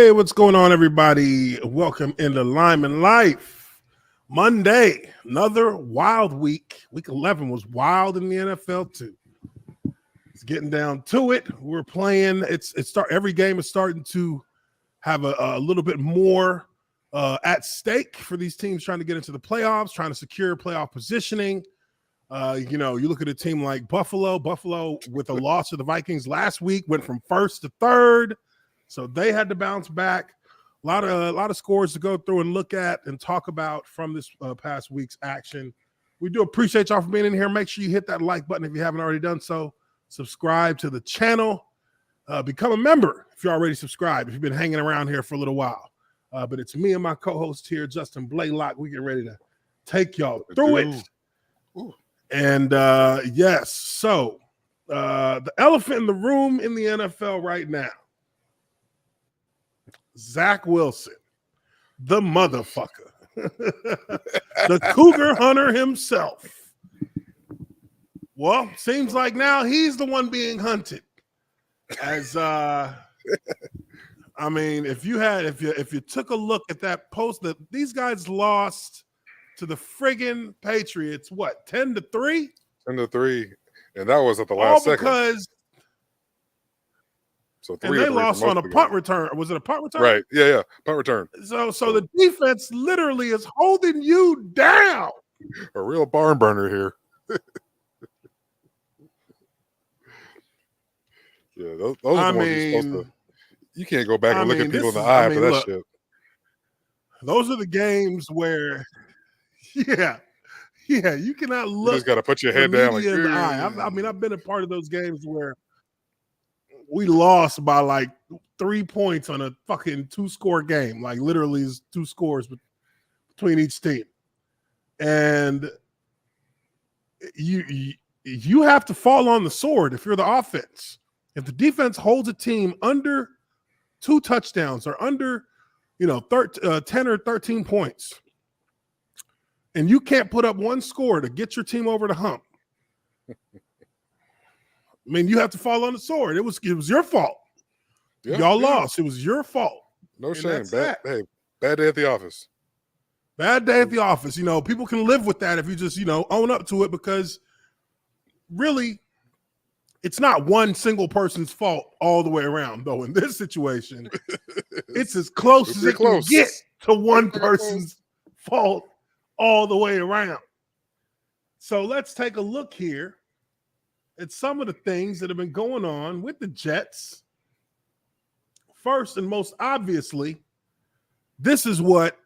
Hey, what's going on, everybody? Welcome into Lineman Life. Monday, another wild week. Week 11 was wild in the NFL too. It's getting down to it. We're playing. Every game is starting to have a little bit more at stake for these teams trying to get into the playoffs, trying to secure playoff positioning. You look at a team like Buffalo. Buffalo, with a loss to the Vikings last week, went from first to third. So they had to bounce back. A lot of scores to go through and look at and talk about from this past week's action. We do appreciate y'all for being in here. Make sure you hit that like button if you haven't already done so. Subscribe to the channel. Become a member if you're already subscribed, if you've been hanging around here for a little while. But it's me and my co-host here, Justin Blaylock. We get ready to take y'all through it. Ooh. And yes, so the elephant in the room in the NFL right now, Zach Wilson, the motherfucker, the Cougar hunter himself. Well, seems like now he's the one being hunted. As if you took a look at that post that these guys lost to the friggin' Patriots, what, 10-3? 10-3, and that was at the last second. Because and they lost on a punt return. Was it a punt return? Right. Yeah. Punt return. So the defense literally is holding you down. A real barn burner here. Yeah, those are the ones you're supposed to. You can't go back and look at people in the eye after that shit. Those are the games where, yeah, you cannot look. You just got to put your head down like in the eye. I've been a part of those games where we lost by like 3 points on a fucking 2-score game. Like literally is 2 scores between each team. And you have to fall on the sword if you're the offense. If the defense holds a team under 2 touchdowns or under, 10 or 13 points, and you can't put up 1 score to get your team over the hump, you have to fall on the sword. It was your fault. Yeah, y'all lost. It was your fault. No shame. Bad day at the office. Bad day at the office. People can live with that if you just, own up to it, because really it's not one single person's fault all the way around, though. In this situation, it's as close as it can get to one person's fault all the way around. So let's take a look here at some of the things that have been going on with the Jets. First and most obviously, this is what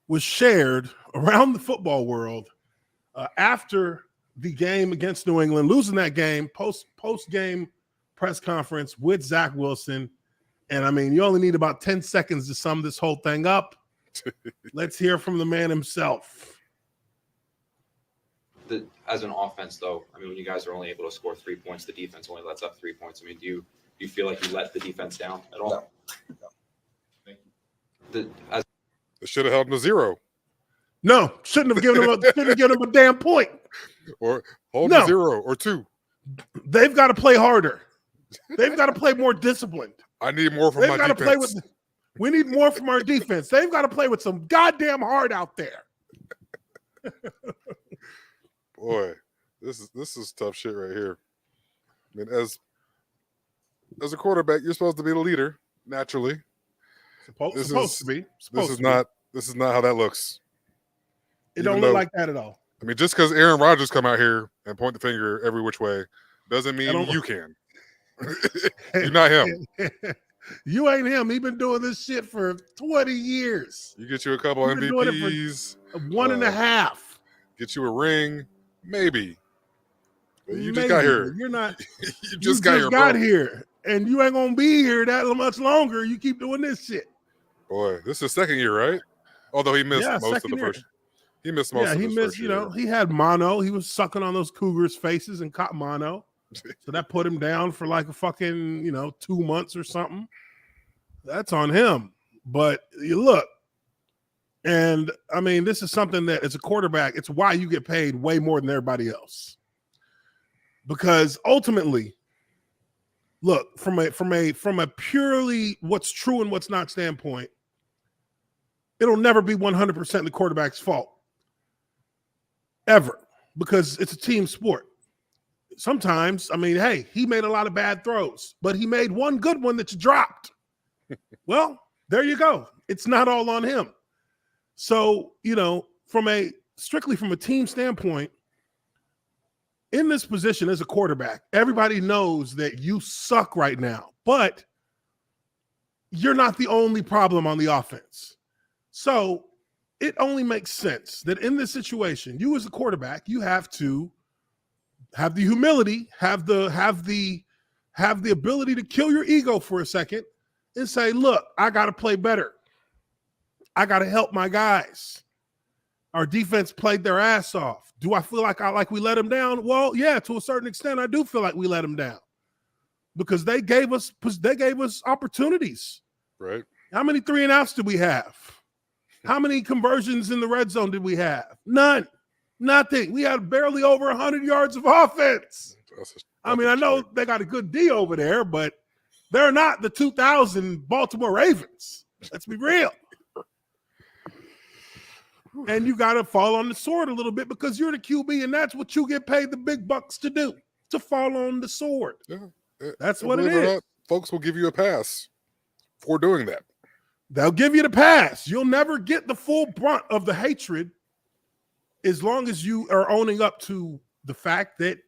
was shared around the football world after the game against New England, losing that game, post-game press conference with Zach Wilson. And you only need about 10 seconds to sum this whole thing up. Let's hear from the man himself. As an offense, though, when you guys are only able to score 3 points, the defense only lets up 3 points. Do you feel like you let the defense down at all? No. Thank you. It should have held them to 0. No, shouldn't have given them a damn point. Or hold them 0 or 2. They've got to play harder. They've got to play more disciplined. I need more from my defense. We need more from our defense. They've got to play with some goddamn heart out there. Boy, this is tough shit right here. As a quarterback, you're supposed to be the leader naturally. Supposed to be. This is not how that looks. It don't look like that at all. Just because Aaron Rodgers come out here and point the finger every which way doesn't mean you can. You're not him. You ain't him. He's been doing this shit for 20 years. You get you a couple MVPs. 1.5. Get you a ring, maybe. You just got here. You're not. you just got here, and you ain't gonna be here that much longer. You keep doing this shit. Boy, this is his second year, right? Although he missed most of the first. He missed most of the first year. He had mono. He was sucking on those Cougars' faces and caught mono. So that put him down for like a fucking, 2 months or something. That's on him. But you look, and this is something that as a quarterback, it's why you get paid way more than everybody else. Because ultimately, look, from a purely what's true and what's not standpoint, it'll never be 100% the quarterback's fault. Ever. Because it's a team sport. Sometimes, I mean, hey, he made a lot of bad throws, but he made one good one that you dropped. Well, there you go. It's not all on him. So, strictly from a team standpoint, in this position as a quarterback, everybody knows that you suck right now, but you're not the only problem on the offense. So it only makes sense that in this situation, you as a quarterback, you have to have the humility, have the ability to kill your ego for a second and say, look, I got to play better. I got to help my guys. Our defense played their ass off. Do I feel like we let them down? Well, yeah, to a certain extent, I do feel like we let them down because they gave us opportunities. Right. How many 3-and-outs did we have? How many conversions in the red zone did we have? None. Nothing. We had barely over 100 yards of offense. I mean, I know they got a good D over there, but they're not the 2000 Baltimore Ravens. Let's be real. And you got to fall on the sword a little bit because you're the QB, and that's what you get paid the big bucks to do, to fall on the sword. Yeah. That's what it is. Not, folks will give you a pass for doing that. They'll give you the pass. You'll never get the full brunt of the hatred as long as you are owning up to the fact that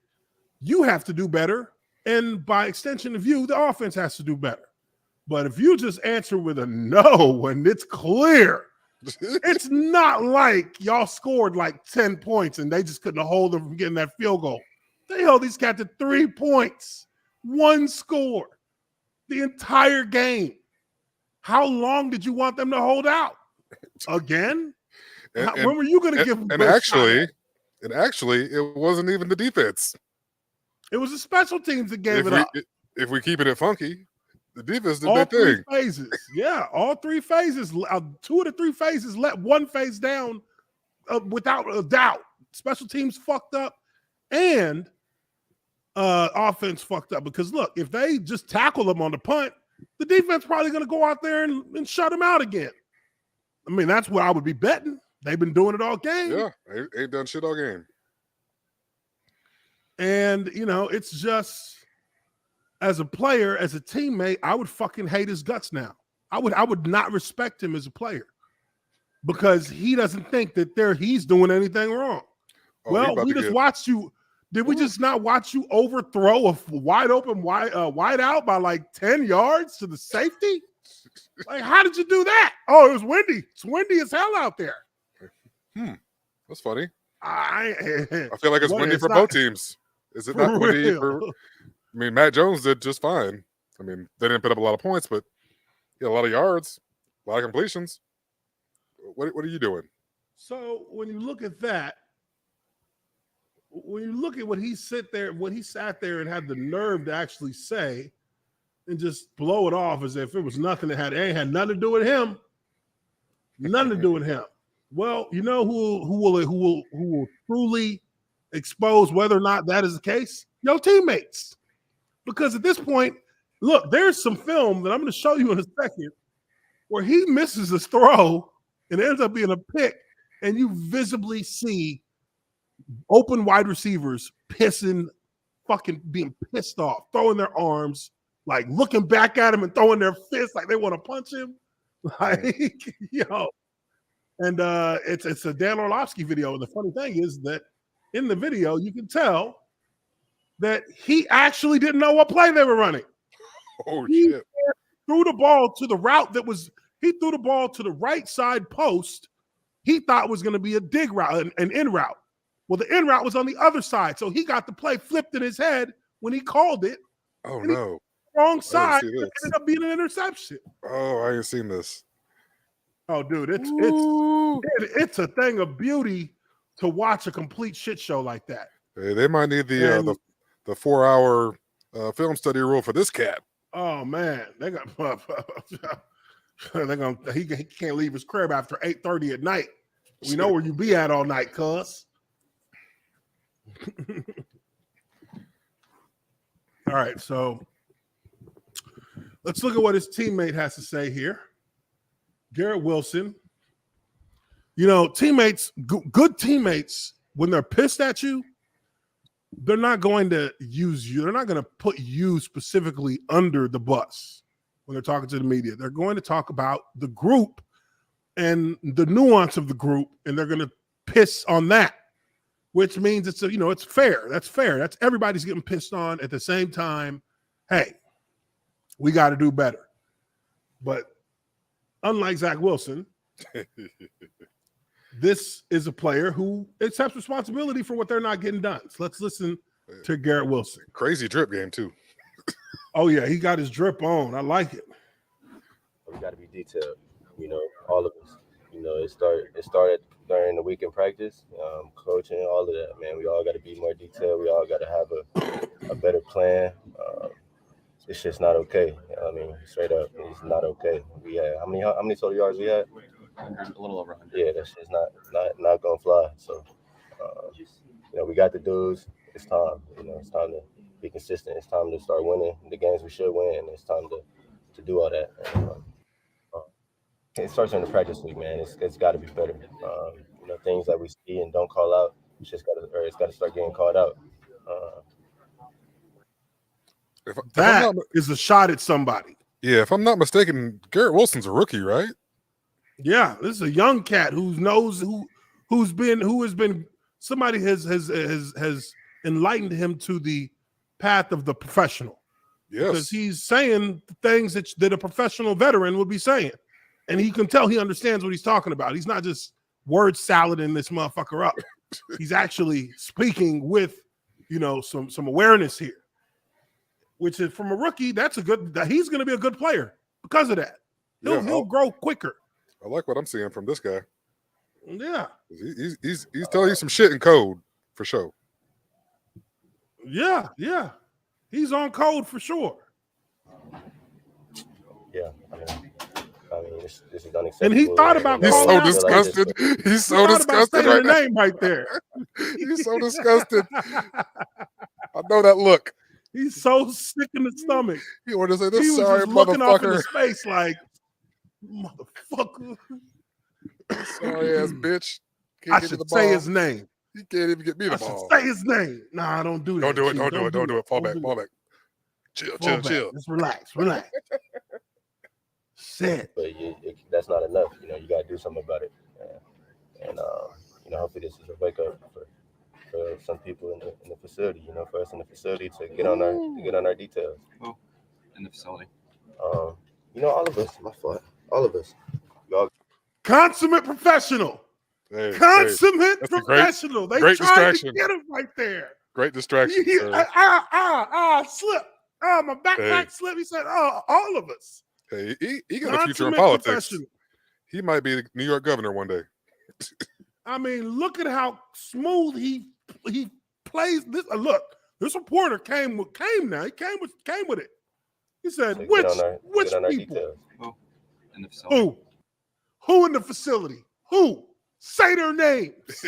you have to do better, and by extension of you, the offense has to do better. But if you just answer with a no when it's clear, it's not like y'all scored like 10 points and they just couldn't hold them from getting that field goal. They held these cats to 3 points, 1 score, the entire game. How long did you want them to hold out? Again? When were you going to give them? And actually, it wasn't even the defense. It was the special teams that gave it up. If we keep it funky, the defense did all that three thing. Phases. Yeah, all 3 phases. 2 of the 3 phases let 1 phase down without a doubt. Special teams fucked up and offense fucked up. Because, look, if they just tackle them on the punt, the defense probably going to go out there and shut them out again. I mean, that's what I would be betting. They've been doing it all game. Yeah, ain't done shit all game. And, it's just, as a player, as a teammate, I would fucking hate his guts now. I would not respect him as a player because he doesn't think that he's doing anything wrong. Well, we just watched you. Did we just not watch you overthrow a wide open wide out by like 10 yards to the safety? Like, how did you do that? Oh, it was windy. It's windy as hell out there. That's funny. I feel like it's windy for both teams. Is it not windy for? I mean, Matt Jones did just fine. I mean, they didn't put up a lot of points, but a lot of yards, a lot of completions. What are you doing? So when you look at that, when you look at what he sat there and had the nerve to actually say and just blow it off as if it was nothing that had nothing to do with him. Nothing to do with him. Well, you know who will truly expose whether or not that is the case? Your teammates. Because at this point, look, there's some film that I'm going to show you in a second where he misses his throw and it ends up being a pick, and you visibly see open wide receivers fucking being pissed off, throwing their arms, like looking back at him and throwing their fists like they want to punch him. Like, and it's a Dan Orlovsky video. And the funny thing is that in the video, you can tell that he actually didn't know what play they were running. Oh, he shit. Threw the ball to the route he threw the ball to the right side post. He thought was going to be a dig route, an in route. Well, the in route was on the other side. So he got the play flipped in his head when he called it. Oh, no. Wrong side. It ended up being an interception. Oh, I ain't seen this. Oh, dude, it's a thing of beauty to watch a complete shit show like that. Hey, they might need the 4-hour film study rule for this cat. Oh man, he can't leave his crib after 8:30 at night. We know where you be at all night, cuz. All right, so Let's look at what his teammate has to say here. Garrett Wilson. You know, teammates, good teammates, when they're pissed at you, they're not going to use you. They're not going to put you specifically under the bus when they're talking to the media. They're going to talk about the group and the nuance of the group, and they're going to piss on that, which means it's fair. That's fair. That's everybody's getting pissed on at the same time. Hey, we got to do better. But unlike Zach Wilson, this is a player who accepts responsibility for what they're not getting done. So let's listen to Garrett Wilson. Crazy drip game, too. Oh, yeah, he got his drip on. I like it. We got to be detailed, all of us. It started during the week in practice, coaching, all of that, man. We all got to be more detailed. We all got to have a better plan. It's just not okay. Straight up, it's not okay. We had how many total yards we had? 100, a little over 100. Yeah, that's just not gonna fly. So, we got the dudes. It's time. It's time to be consistent. It's time to start winning the games we should win. It's time to do all that. And, it starts in the practice week, man. It's got to be better. Things that we see and don't call out, it's got to start getting called out. That is a shot at somebody. Yeah, if I'm not mistaken, Garrett Wilson's a rookie, right? Yeah, this is a young cat who has been somebody has enlightened him to the path of the professional. Yes, because he's saying things that a professional veteran would be saying, and he can tell he understands what he's talking about. He's not just word salading this motherfucker up. He's actually speaking with some awareness here. Which is from a rookie, he's going to be a good player because of that. He'll grow quicker. I like what I'm seeing from this guy. Yeah, he's telling you some shit in code for sure. Yeah, he's on code for sure. Yeah, this is unacceptable. And he thought about he's calling so disgusted. He's so disgusted right now. Name right there. He's so disgusted. I know that look. He's so sick in the stomach. He wanted to say this. He was sorry, just looking motherfucker. up into space like, motherfucker. Sorry ass bitch. I should say his name. He can't even get me the ball. Say his name. Nah, don't do that. Don't do it. Fall back. Chill. Just relax. Shit. But that's not enough. You got to do something about it. And hopefully this is a wake up for some people in the facility. For us in the facility to get on our details. Oh, in the facility. All of us. My fault. All of us. Y'all. Consummate professional. Consummate professional. They great tried distraction. to get him right there. Great distraction. Slip. My backpack slip. He said, all of us. Hey, he got a future in politics. He might be the New York governor one day. I mean, look at how smooth he plays this. Look, this reporter came now. He came with it. He said, which people? Oh, in the facility. Who in the facility? Who? Say their names.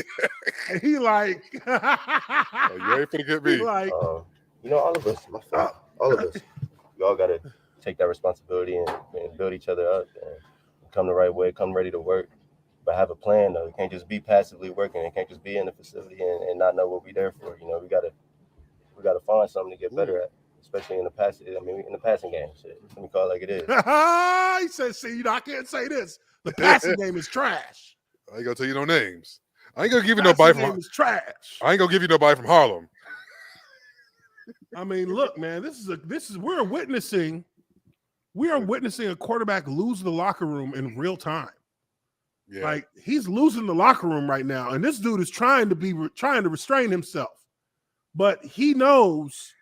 And he like, you ain't finna get me. Like, all of us. My fault. All of us. We all got to take that responsibility and build each other up and come the right way, come ready to work. But have a plan, though. It can't just be passively working. It can't just be in the facility and not know what we're there for. We gotta find something to get better at, especially in the passing game. Shit. Let me call it like it is. He said, "See, I can't say this. The passing game is trash. I ain't gonna tell you no names. I ain't gonna give you nobody from trash. I ain't gonna give you nobody from Harlem. I mean, look, man. We are witnessing a quarterback lose the locker room in real time. Yeah. Like he's losing the locker room right now, and this dude is trying to restrain himself, but he knows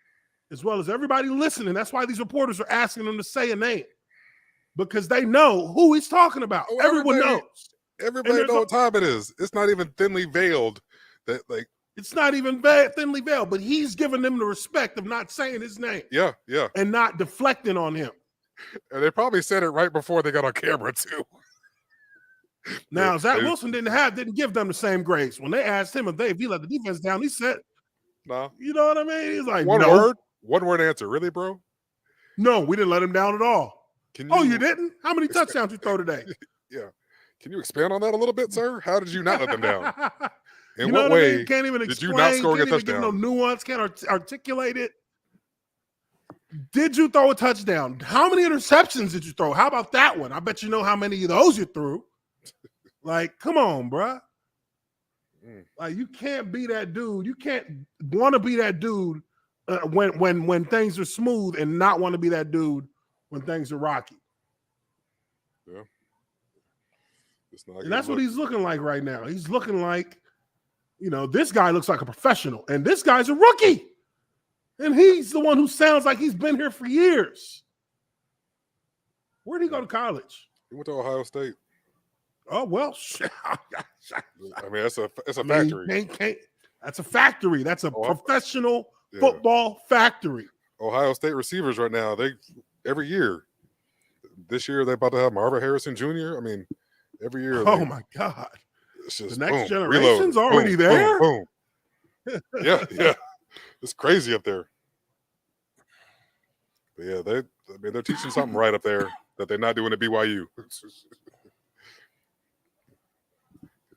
as well as everybody listening. That's why these reporters are asking him to say a name because they know who he's talking about. Everyone knows. Everybody knows what time it is. It's not even thinly veiled. It's not even thinly veiled, but he's giving them the respect of not saying his name. Yeah, and not deflecting on him. And they probably said it right before they got on camera too. Now, Zach Wilson didn't give them the same grace. When they asked him if he let the defense down, he said, "No." You know what I mean? He's like, one word answer. Really, bro? No, we didn't let him down at all. You didn't? How many expand- touchdowns you throw today? Yeah. Can you expand on that a little bit, sir? How did you not let them down? In You know what what I way mean? Can't even did explain. you not score a Can't even touchdown? give no nuance. Can't articulate it. Did you throw a touchdown? How many interceptions did you throw? How about that one? I bet you know how many of those you threw. Like, come on, bruh. Like, you can't be that dude. You can't want to be that dude when things are smooth and not want to be that dude when things are rocky. Yeah. And that's what he's looking like right now. He's looking like, this guy looks like a professional, and this guy's a rookie. And he's the one who sounds like he's been here for years. Where did he go to college? He went to Ohio State. Oh, well. I mean, it's a factory. That's a factory. That's a professional football factory. Ohio State receivers right now, every year. This year, they're about to have Marvin Harrison Jr. I mean, every year. Oh, my God. It's just, the next generation's already there? Boom. Yeah. It's crazy up there. But yeah, they're teaching something right up there that they're not doing at BYU.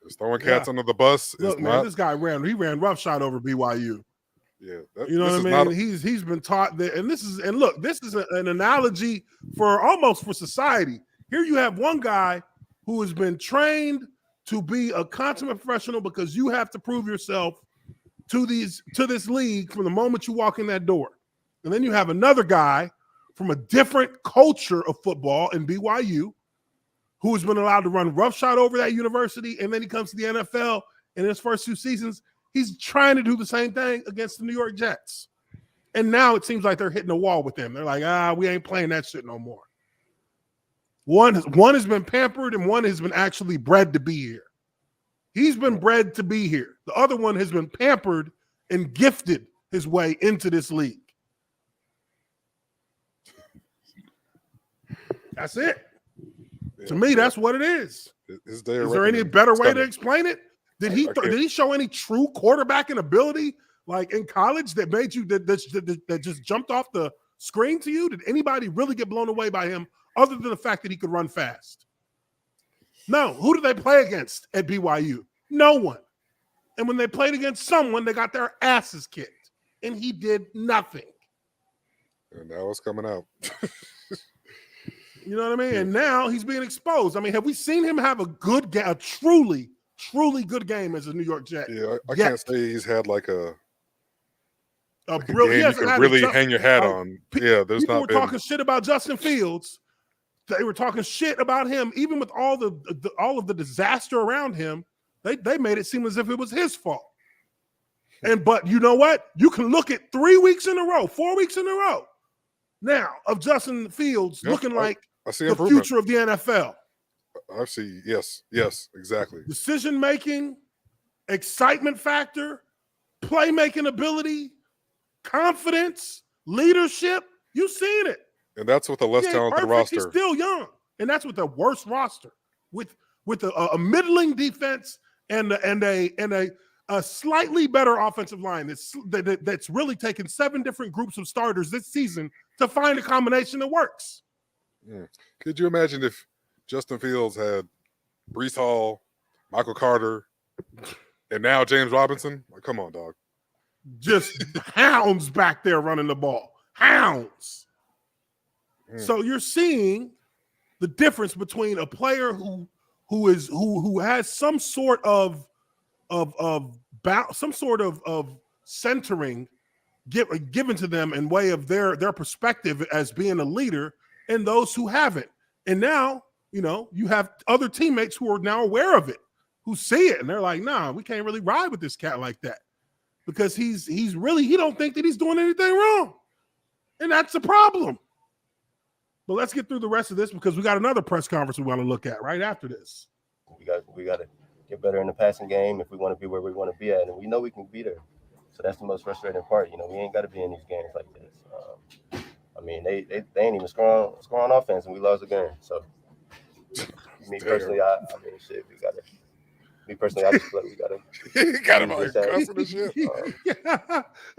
Just throwing cats under the bus. Look, man, this guy ran roughshod over BYU. Yeah, you know what I mean. He's been taught that, and this is an analogy for society. Here you have one guy who has been trained to be a consummate professional because you have to prove yourself to this league from the moment you walk in that door. And then you have another guy from a different culture of football in BYU who has been allowed to run roughshod over that university, and then he comes to the NFL, and in his first 2 seasons, he's trying to do the same thing against the New York Jets. And now it seems like they're hitting a wall with him. They're like, we ain't playing that shit no more. One has been pampered, and one has been actually bred to be here. He's been bred to be here. The other one has been pampered and gifted his way into this league. That's it. To me, that's what it is. Is there any better way to explain it? Did he show any true quarterbacking ability, like in college, that made you that just jumped off the screen to you? Did anybody really get blown away by him, other than the fact that he could run fast? No. Who did they play against at BYU? No one. And when they played against someone, they got their asses kicked, and he did nothing. And now it's coming out. You know what I mean? And now he's being exposed. I mean, have we seen him have a truly, truly good game as a New York Jet? Yeah, I can't say he's had like a brilliant. You can really hang your hat on. Yeah, there's people not were been talking shit about Justin Fields. They were talking shit about him, even with all of the disaster around him. They made it seem as if it was his fault. But you know what? You can look at 3 weeks in a row, 4 weeks in a row now of Justin Fields looking like the future of the NFL. I see. Yes, exactly. Decision making, excitement factor, playmaking ability, confidence, leadership. You've seen it. And that's with a less talented roster. He's still young, and that's with the worst roster, with a middling defense and a slightly better offensive line that's really taken 7 different groups of starters this season to find a combination that works. Could you imagine if Justin Fields had Breece Hall, Michael Carter, and now James Robinson? Like, come on, dog. Just hounds back there running the ball. Hounds. So you're seeing the difference between a player who has some sort of centering given to them in way of their perspective as being a leader, and those who haven't. And now, you have other teammates who are now aware of it, who see it, and they're like, nah, we can't really ride with this cat like that, because he don't think that he's doing anything wrong. And that's a problem. But let's get through the rest of this, because we got another press conference we want to look at right after this. We got to get better in the passing game if we want to be where we want to be at, and we know we can be there. So that's the most frustrating part. We ain't got to be in these games like this. I mean, they ain't even scoring offense, and we lost the game. So, me personally, I mean, shit, we got to. Me personally, I just feel like we got to. Got him all cussing and shit.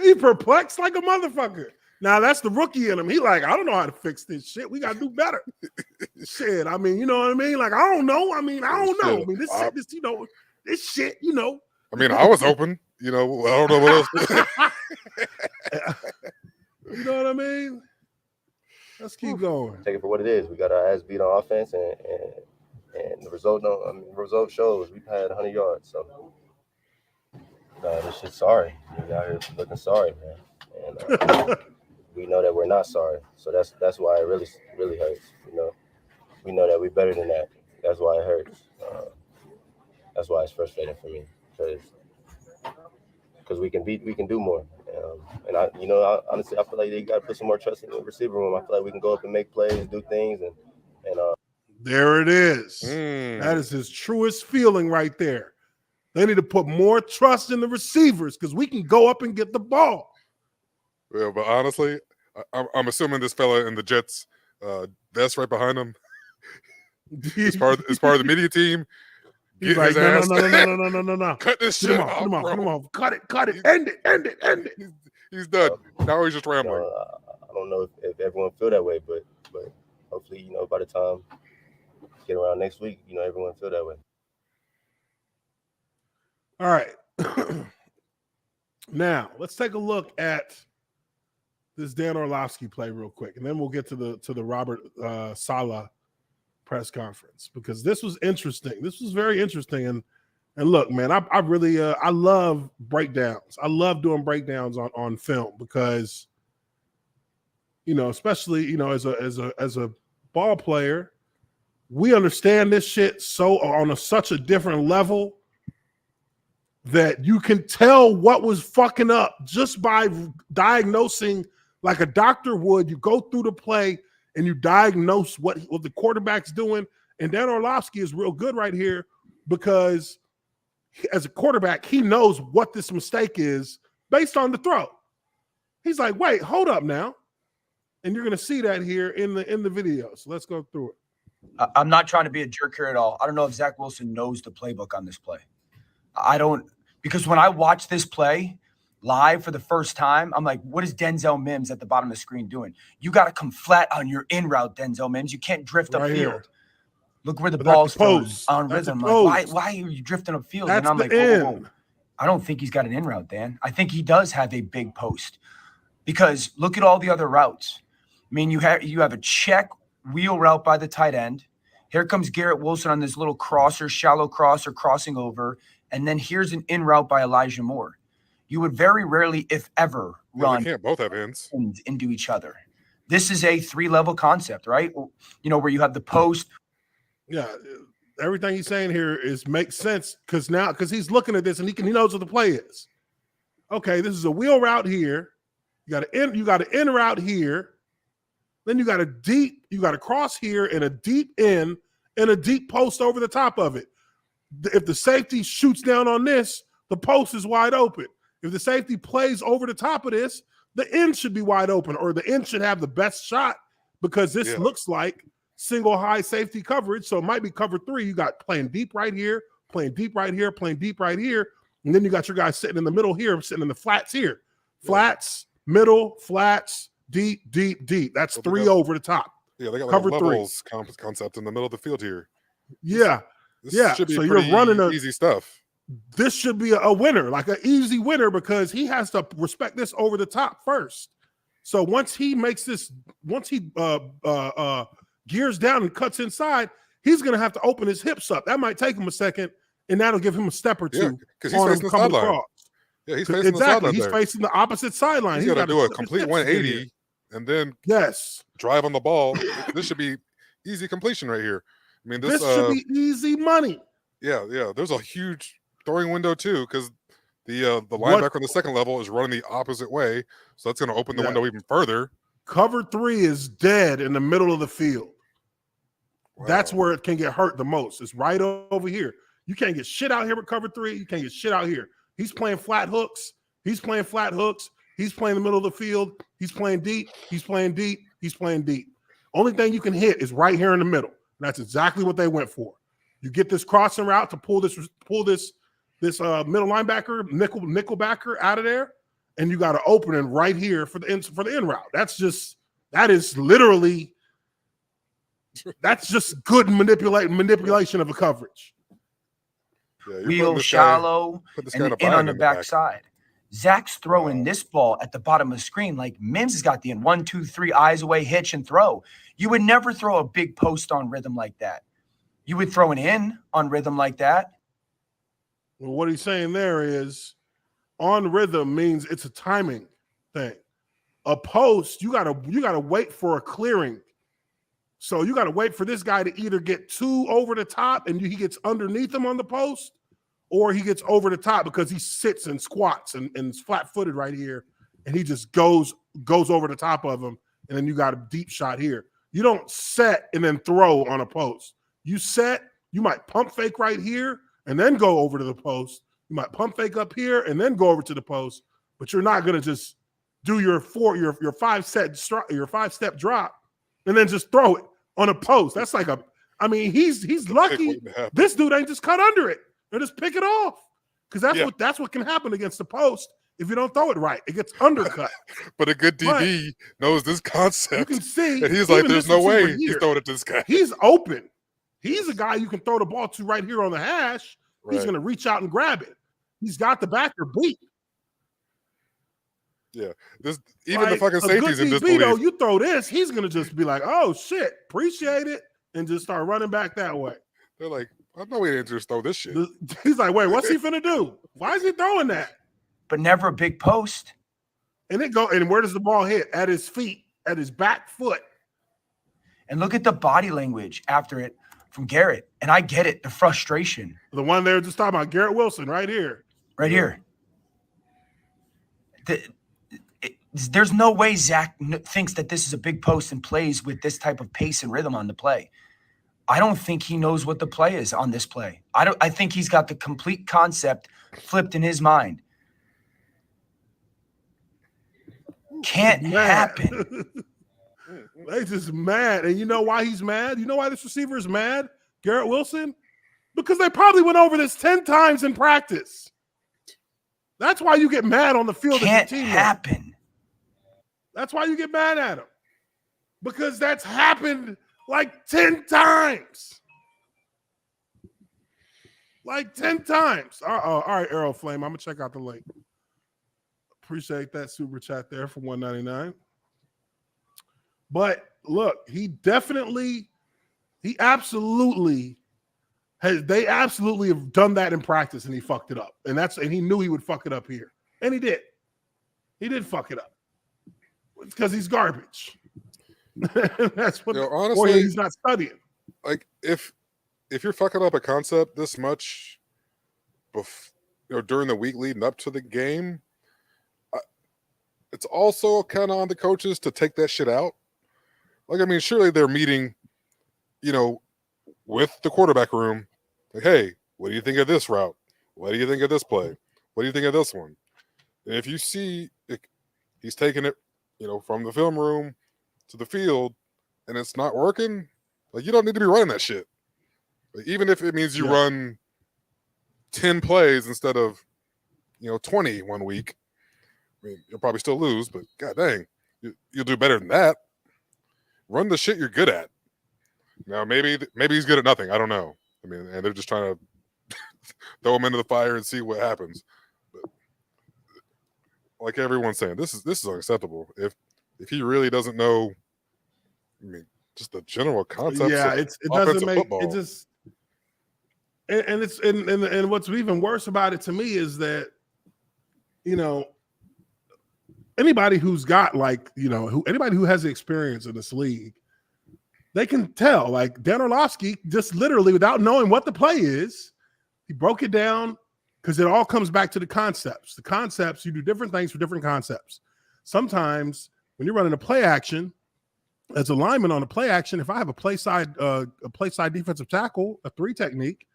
He perplexed like a motherfucker. Now that's the rookie in him. He like, I don't know how to fix this shit. We gotta do better. Shit. I mean, you know what I mean? Like, I don't know. I mean, I don't know. I mean, this, you know, this shit, you know. I mean, I was open. You know, I don't know what else. You know what I mean? Let's keep going. Take it for what it is. We got our ass beat on offense, and the result. Result shows we've had 100 yards. So this shit's sorry. We out here looking sorry, man. And we know that we're not sorry. So that's why it really hurts. You know, we know that we're better than that. That's why it hurts. That's why it's frustrating for me because we can do more. And honestly, I feel like they got to put some more trust in the receiver room. I feel like we can go up and make plays, do things, and there it is. That is his truest feeling right there. They need to put more trust in the receivers because we can go up and get the ball. Yeah, but honestly, I'm assuming this fella in the Jets, that's right behind him. It's part of the media team. He's like, no. Cut this shit off. Come on. Cut it. End it. He's done. Now he's just rambling. I don't know if everyone feel that way, but hopefully, you know, by the time we get around next week, you know, everyone feel that way. All right. Now let's take a look at this Dan Orlovsky play real quick, and then we'll get to the Robert Saleh press conference because this was interesting. This was very interesting, and look, man, I really I love breakdowns. I love doing breakdowns on film because, you know, especially, you know, as a ball player, we understand this shit so on such a different level that you can tell what was fucking up just by diagnosing like a doctor would. You go through the play and you diagnose what the quarterback's doing. And Dan Orlovsky is real good right here because as a quarterback, he knows what this mistake is based on the throw. He's like, wait, hold up now. And you're going to see that here in the video. So let's go through it. I'm not trying to be a jerk here at all. I don't know if Zach Wilson knows the playbook on this play. I don't, because when I watch this play live for the first time, I'm like, what is Denzel Mims at the bottom of the screen doing? You got to come flat on your in route, Denzel Mims. You can't drift right upfield. Here. Look where the ball's going on that's rhythm. Like, why are you drifting upfield? That's and I'm like, whoa. I don't think he's got an in route, Dan. I think he does have a big post because look at all the other routes. I mean, you have a check wheel route by the tight end. Here comes Garrett Wilson on this little crosser, shallow crosser crossing over. And then here's an in route by Elijah Moore. You would very rarely, if ever, run they can't both have ends into each other. This is a 3-level concept, right? You know, where you have the post. Yeah, everything he's saying here makes sense because he's looking at this and he knows what the play is. Okay, this is a wheel route here. You got an in route here. Then you got a cross here and a deep in and a deep post over the top of it. If the safety shoots down on this, the post is wide open. If the safety plays over the top of this, the end should be wide open, or the end should have the best shot because this looks like single high safety coverage. So it might be cover 3. You got playing deep right here, playing deep right here, playing deep right here. And then you got your guys sitting in the middle here, sitting in the flats here. Flats, middle, flats, deep. That's 3 over the top. Yeah, they got like cover a levels concept in the middle of the field here. Yeah. This should be so you're running easy stuff. This should be a winner, like an easy winner, because he has to respect this over the top first. So once he makes this, gears down and cuts inside, he's going to have to open his hips up. That might take him a second, and that'll give him a step or two. Yeah, because he's facing the sideline. Yeah, he's facing the sideline. He's facing the opposite sideline. He's got to do a complete 180 and then drive on the ball. This should be easy completion right here. I mean, this should be easy money. Yeah. There's a huge throwing window too, because the linebacker on the second level is running the opposite way, so that's going to open the window even further. Cover 3 is dead in the middle of the field. Wow. That's where it can get hurt the most. It's right over here. You can't get shit out here with cover 3. You can't get shit out here. He's playing flat hooks. He's playing the middle of the field. He's playing deep. Only thing you can hit is right here in the middle. And that's exactly what they went for. You get this crossing route to pull this middle linebacker, nickel backer out of there, and you got an opening right here for the in route. That is literally good manipulation of a coverage. Yeah, Wheel shallow and in on the backside. Zach's throwing this ball at the bottom of the screen like Mims has got the 1, 2, 3 eyes away, hitch and throw. You would never throw a big post on rhythm like that. You would throw an in on rhythm like that. Well, what he's saying there is on rhythm means it's a timing thing. A post, you gotta wait for a clearing. So you gotta wait for this guy to either get 2 over the top and he gets underneath him on the post, or he gets over the top because he sits and squats and is flat-footed right here, and he just goes over the top of him, and then you got a deep shot here. You don't set and then throw on a post. You set, you might pump fake right here and then go over to the post. You might pump fake up here and then go over to the post, but you're not going to just do your 5-step drop and then just throw it on a post. That's like he's lucky this dude ain't just cut under it. Or just pick it off, because that's what can happen against the post if you don't throw it right. It gets undercut. But a good DB knows this concept. You can see, and he's like, "There's no way he's throwing it to this guy. He's open. He's a guy you can throw the ball to right here on the hash. Right. He's going to reach out and grab it. He's got the backer beat. Yeah, even the fucking safeties in disbelief. Though, you throw this, he's going to just be like, "Oh shit, appreciate it," and just start running back that way. They're like, I know he didn't just throw this shit. He's like, wait, what's he finna do? Why is he throwing that? But never a big post. And where does the ball hit? At his feet, at his back foot. And look at the body language after it from Garrett. And I get it, the frustration. The one there just talking about Garrett Wilson right here. Right here. There's no way Zach thinks that this is a big post and plays with this type of pace and rhythm on the play. I don't think he knows what the play is on this play. I think he's got the complete concept flipped in his mind. Can't happen. They just mad. And you know why he's mad? You know why this receiver is mad? Garrett Wilson? Because they probably went over this 10 times in practice. That's why you get mad on the field. Can't happen. That's why you get mad at him. Because that's happened like 10 times. Like 10 times. All right, Arrow Flame. I'm going to check out the link. Appreciate that super chat there for $1.99. But look, they absolutely have done that in practice, and he fucked it up. And he knew he would fuck it up here. And he did. He did fuck it up. Because he's garbage. That's what honestly, he's not studying. Like if you're fucking up a concept this much during the week leading up to the game, it's also kind of on the coaches to take that shit out. Like, I mean, surely they're meeting, with the quarterback room. Like, hey, what do you think of this route? What do you think of this play? What do you think of this one? And if you see he's taking it, from the film room to the field, and it's not working, like, you don't need to be running that shit. Like, even if it means you run 10 plays instead of 20 one week, I mean, you'll probably still lose, but god dang, you'll do better than that. Run the shit you're good at. Now maybe he's good at nothing. I don't know. I mean, and they're just trying to throw him into the fire and see what happens. But like everyone's saying, this is unacceptable. If he really doesn't know, I mean, just the general concept. Yeah, it doesn't make football. It just, and it's and what's even worse about it to me is that anybody who's got anybody who has experience in this league, they can tell. Like Dan Orlovsky, just literally without knowing what the play is, he broke it down because it all comes back to the concepts. The concepts, you do different things for different concepts. Sometimes when you're running a play action, as a lineman on a play action, if I have a play side defensive tackle, a 3 technique,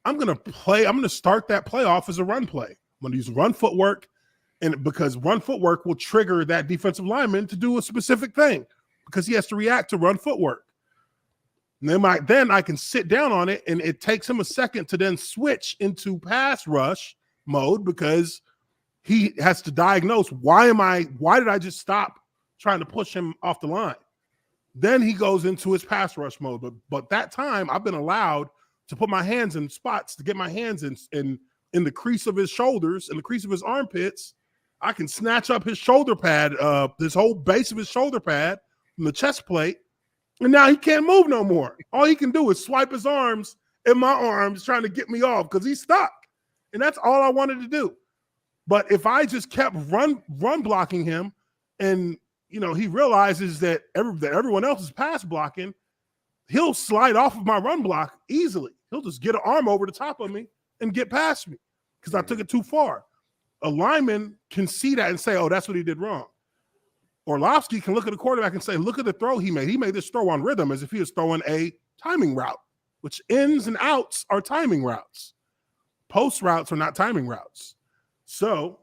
I'm going to start that play off as a run play. I'm going to use run footwork, and because run footwork will trigger that defensive lineman to do a specific thing because he has to react to run footwork. And then I can sit down on it, and it takes him a second to then switch into pass rush mode because he has to diagnose why did I just stop trying to push him off the line? Then he goes into his pass rush mode. But that time I've been allowed to put my hands in spots, to get my hands in the crease of his shoulders, in the crease of his armpits. I can snatch up his shoulder pad, this whole base of his shoulder pad from the chest plate, and now he can't move no more. All he can do is swipe his arms in my arms trying to get me off because he's stuck. And that's all I wanted to do. But if I just kept run blocking him, and he realizes that everyone else is pass blocking, he'll slide off of my run block easily. He'll just get an arm over the top of me and get past me because I took it too far. A lineman can see that and say, oh, that's what he did wrong. Orlovsky can look at the quarterback and say, look at the throw he made. He made this throw on rhythm as if he was throwing a timing route, which ins and outs are timing routes. Post routes are not timing routes. So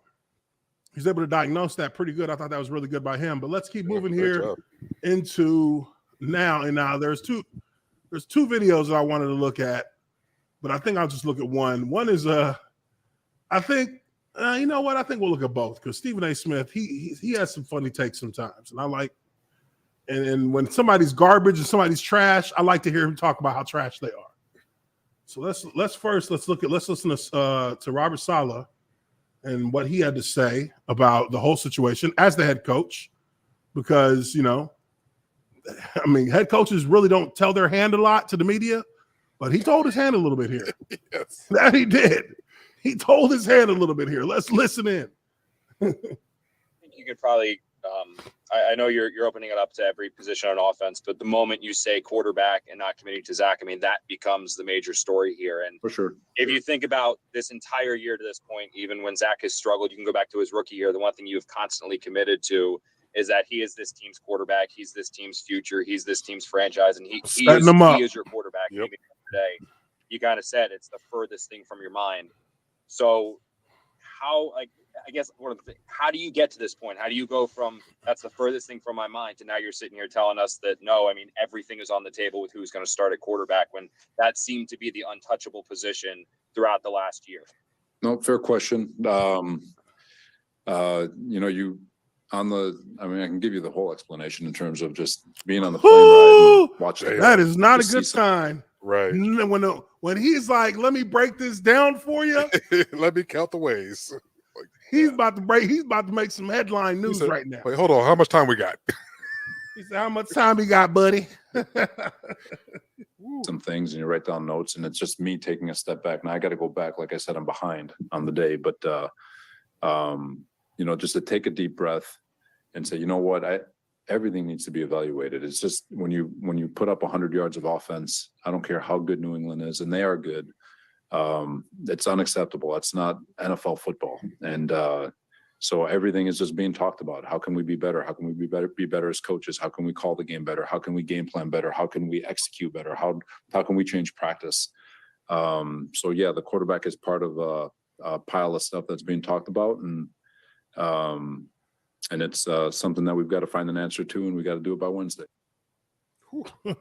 he's able to diagnose that pretty good. I thought that was really good by him. But let's keep moving here into now. And now there's two videos that I wanted to look at, but I think I'll just look at one. One is I think you know what? I think we'll look at both because Stephen A. Smith, he has some funny takes sometimes, and I like. And when somebody's garbage and somebody's trash, I like to hear him talk about how trash they are. So let's listen to Robert Saleh and what he had to say about the whole situation as the head coach, because head coaches really don't tell their hand a lot to the media, but he told his hand a little bit here. Yes. That he did. He told his hand a little bit here. Let's listen in. I think you could probably I know you're opening it up to every position on offense, but the moment you say quarterback and not committing to Zach, that becomes the major story here. And for sure, if you think about this entire year to this point, even when Zach has struggled, you can go back to his rookie year. The one thing you've constantly committed to is that he is this team's quarterback. He's this team's future. He's this team's franchise. And he is your quarterback. Yep. Today, you kind of said it's the furthest thing from your mind. So how do you get to this point? How do you go from that's the furthest thing from my mind to now you're sitting here telling us that no, everything is on the table with who's going to start at quarterback when that seemed to be the untouchable position throughout the last year? No, fair question. I can give you the whole explanation in terms of just being on the plane ride and watching. That is not a good sign. Right. When he's like, let me break this down for you. Let me count the ways. He's about to make some headline news right now. Wait, hold on. How much time we got? He said, how much time you got, buddy? Some things, and you write down notes, and it's just me taking a step back. Now I got to go back. Like I said, I'm behind on the day, but just to take a deep breath and say, you know what, everything needs to be evaluated. It's just when you put up 100 yards of offense, I don't care how good New England is, and they are good. It's unacceptable. That's not NFL football. And so everything is just being talked about. How can we be better? How can we be better as coaches? How can we call the game better? How can we game plan better? How can we execute better? How can we change practice? So yeah, the quarterback is part of a pile of stuff that's being talked about, and it's something that we've got to find an answer to, and we got to do it by Wednesday.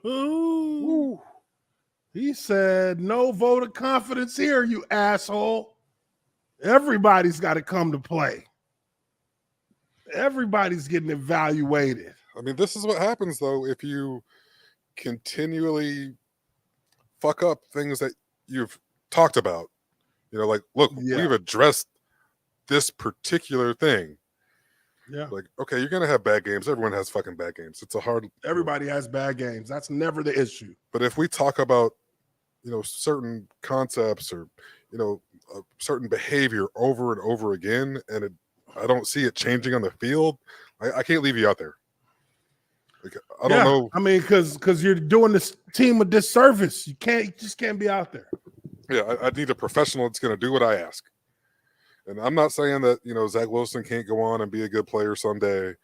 Ooh. He said, no vote of confidence here, you asshole. Everybody's got to come to play. Everybody's getting evaluated. This is what happens, though, if you continually fuck up things that you've talked about. We've addressed this particular thing. Yeah. Okay, you're going to have bad games. Everyone has fucking bad games. Everybody has bad games. That's never the issue. But if we talk about certain concepts or, a certain behavior over and over again, and I don't see it changing on the field, I can't leave you out there. I don't know. Because you're doing this team a disservice. You just can't be out there. Yeah, I need a professional that's going to do what I ask. And I'm not saying that, Zach Wilson can't go on and be a good player someday,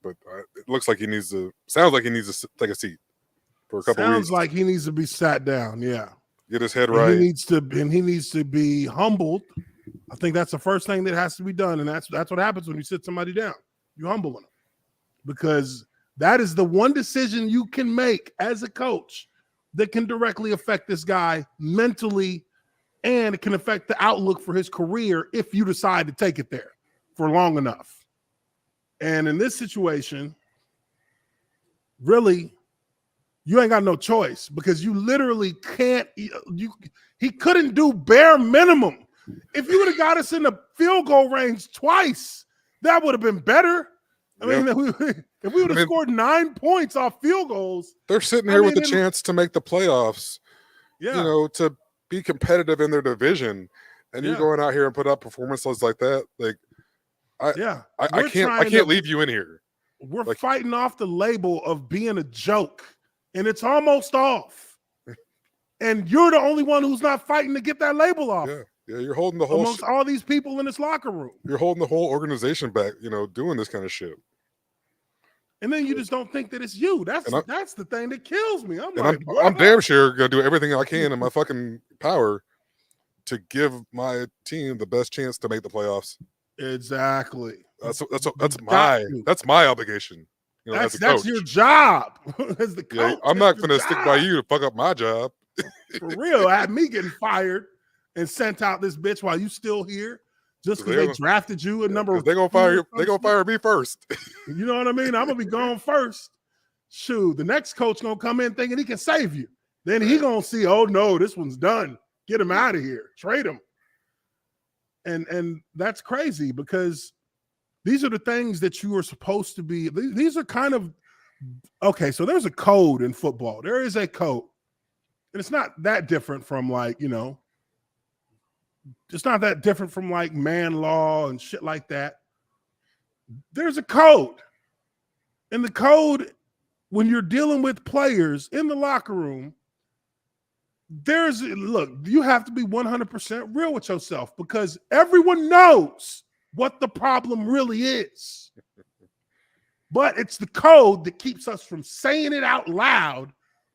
but it sounds like he needs to take a seat for a couple weeks. Sounds like he needs to be sat down, yeah. Get his head right. He needs to be humbled. I think that's the first thing that has to be done, and that's what happens when you sit somebody down. You humble them, because that is the one decision you can make as a coach that can directly affect this guy mentally, and it can affect the outlook for his career if you decide to take it there. for long enough. And in this situation, really, you ain't got no choice because you literally can't. He couldn't do bare minimum. If you would have got us in the field goal range twice, that would have been better. I mean, if we would have scored 9 points off field goals, they're sitting here with a chance to make the playoffs. Yeah, you know, to be competitive in their division, and you're going out here and put up performances like that. Like, I can't leave you in here. We're fighting off the label of being a joke, and it's almost off. And you're the only one who's not fighting to get that label off. Yeah, you're holding the whole amongst all these people in this locker room. You're holding the whole organization back, you know, doing this kind of shit. And then you just don't think that it's you. That's the thing that kills me. I'm damn sure gonna do everything I can in my fucking power to give my team the best chance to make the playoffs. Exactly. That's my obligation. You know, as a coach. That's your job as the coach. Yeah, I'm not gonna stick by you to fuck up my job. For real, had me getting fired and sent out this bitch while you still here. Just because they drafted you at number. They're gonna fire you. They're gonna fire me first. You know what I mean? I'm gonna be gone first. Shoot, the next coach gonna come in thinking he can save you. Then he gonna see, oh no, this one's done. Get him out of here. Trade him. And that's crazy because these are the things that you are supposed to be. These are kind of okay. So there's a code in football. There is a code, and it's not that different from like, you know. It's not that different from like man law and shit like that. There's a code. And the code, when you're dealing with players in the locker room, you have to be 100% real with yourself because everyone knows what the problem really is. But it's the code that keeps us from saying it out loud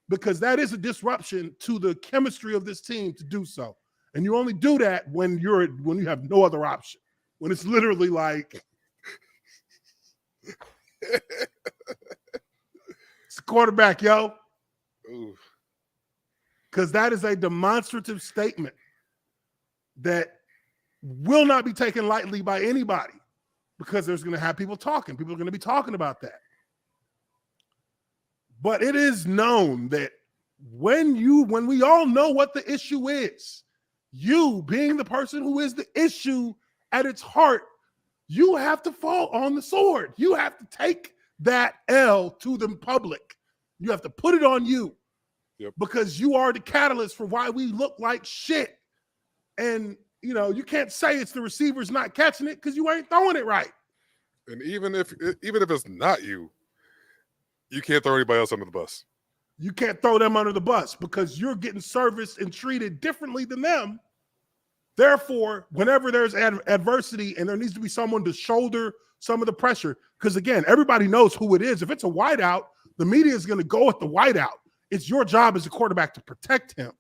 because that is a disruption to the chemistry of this team to do so. And you only do that when you have no other option. When it's literally like it's a quarterback, yo. Because that is a demonstrative statement that will not be taken lightly by anybody because there's going to have people talking. People are going to be talking about that. But it is known that when we all know what the issue is, you being the person who is the issue at its heart, you have to fall on the sword. You have to take that L to the public. You have to put it on you because you are the catalyst for why we look like shit. And, you know, you can't say it's the receivers not catching it because you ain't throwing it right. And even if it's not you, you can't throw anybody else under the bus. You can't throw them under the bus because you're getting serviced and treated differently than them. Therefore, whenever there's adversity and there needs to be someone to shoulder some of the pressure, because again, everybody knows who it is. If it's a wideout, the media is going to go at the wideout. It's your job as a quarterback to protect him.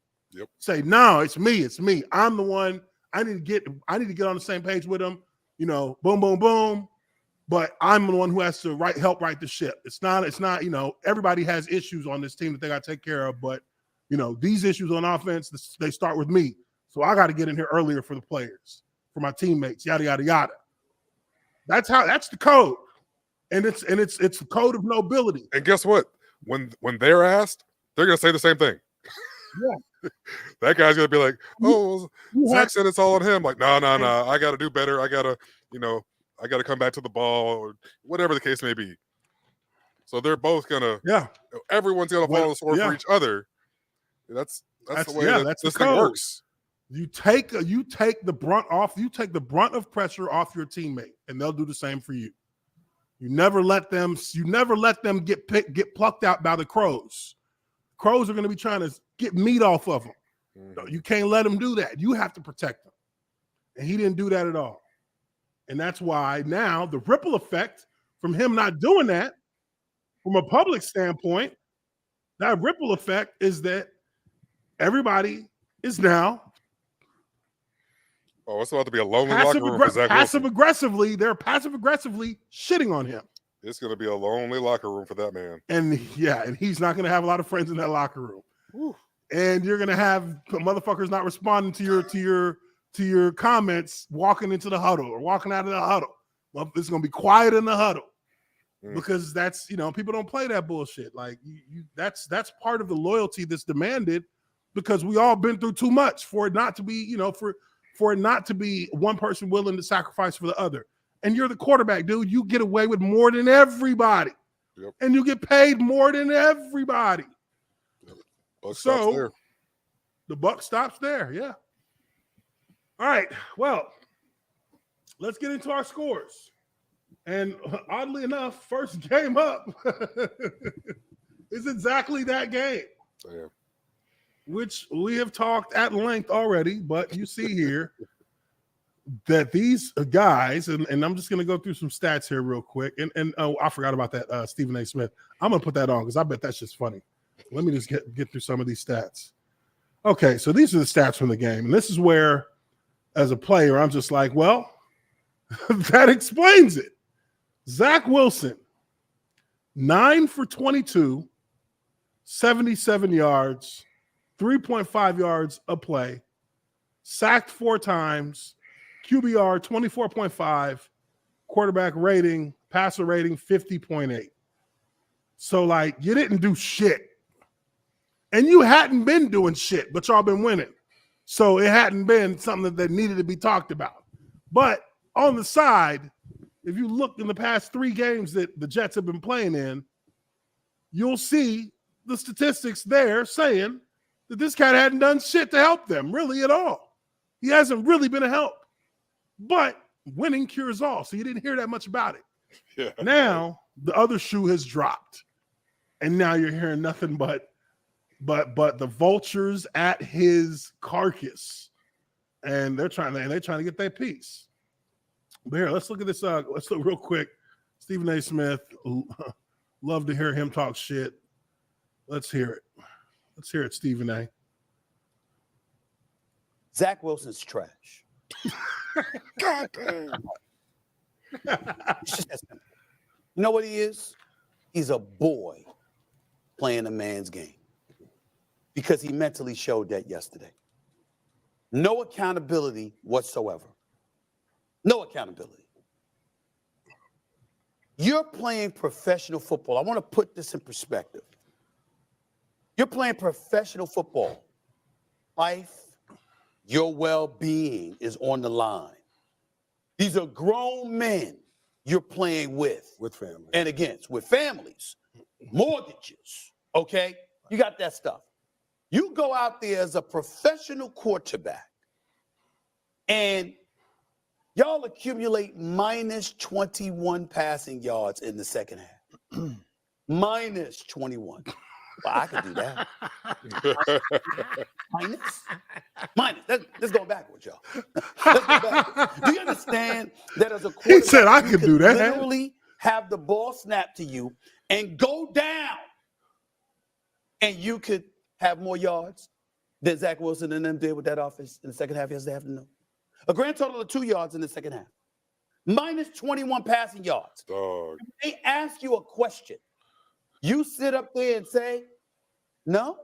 Say, no, it's me. I'm the one. I need to get on the same page with him. You know, boom, boom, boom. But I'm the one who has to help right the ship. It's not, you know, everybody has issues on this team that they got to take care of. But, you know, these issues on offense, they start with me. So I got to get in here earlier for the players, for my teammates, yada, yada, yada. That's the code. And it's the code of nobility. And guess what? When they're asked, they're going to say the same thing. Yeah. That guy's going to be like, oh, Zach said it's all on him. Like, no. I got to do better. I got to come back to the ball or whatever the case may be. So they're both going to, everyone's going to follow the sword for each other. That's the way that this thing works. You take the brunt off. You take the brunt of pressure off your teammate, and they'll do the same for you. You never let them get plucked out by the crows. Crows are going to be trying to get meat off of them. Mm-hmm. You can't let them do that. You have to protect them, and he didn't do that at all. And that's why now the ripple effect from him not doing that, from a public standpoint, that ripple effect is that everybody is now. Oh, it's about to be a lonely locker room for Zach Wilson. They're passive aggressively shitting on him. It's going to be a lonely locker room for that man. And he's not going to have a lot of friends in that locker room. Whew. And you're going to have motherfuckers not responding to your comments walking into the huddle or walking out of the huddle. Well, it's going to be quiet in the huddle because that's, people don't play that bullshit. Like that's part of the loyalty that's demanded because we all been through too much for it not to be, for it not to be one person willing to sacrifice for the other. And you're the quarterback, dude. You get away with more than everybody. Yep. And you get paid more than everybody. Yep. The buck stops there. Yeah. All right. Well, let's get into our scores. And oddly enough, first game up is exactly that game. Damn. Which we have talked at length already, but you see here that these guys, and I'm just going to go through some stats here real quick. And I forgot about that Stephen A. Smith. I'm going to put that on because I bet that's just funny. Let me just get through some of these stats. Okay, so these are the stats from the game. And this is where, as a player, I'm just like, well, that explains it. Zach Wilson, 9 for 22, 77 yards, 3.5 yards a play, sacked 4 times, QBR 24.5, quarterback rating, passer rating 50.8. So, like, you didn't do shit. And you hadn't been doing shit, but y'all been winning. So it hadn't been something that needed to be talked about. But on the side, if you look in the past 3 games that the Jets have been playing in, you'll see the statistics there saying that this cat hadn't done shit to help them really at all. He hasn't really been a help. But winning cures all. So you didn't hear that much about it. Yeah. Now the other shoe has dropped. And now you're hearing nothing but the vultures at his carcass. And they're trying to get their piece. But here, let's look at this. Let's look real quick. Stephen A. Smith. Love to hear him talk shit. Let's hear it. Let's hear it, Stephen A. Zach Wilson's trash. God damn. You know what he is? He's a boy playing a man's game because he mentally showed that yesterday. No accountability whatsoever. No accountability. You're playing professional football. I want to put this in perspective. You're playing professional football. Life, your well-being is on the line. These are grown men you're playing with family and against, with families, mortgages, okay? You got that stuff. You go out there as a professional quarterback and y'all accumulate minus 21 passing yards in the second half. Minus 21. Well, I could do that. Minus. Let's go backwards, y'all. Let's go backwards. Do you understand that as a quarterback, he said I could do that. Literally have the ball snapped to you and go down, and you could have more yards than Zach Wilson and them did with that offense in the second half yesterday afternoon. A grand total of 2 yards in the second half. Minus 21 passing yards. Dog. They ask you a question. You sit up there and say, no.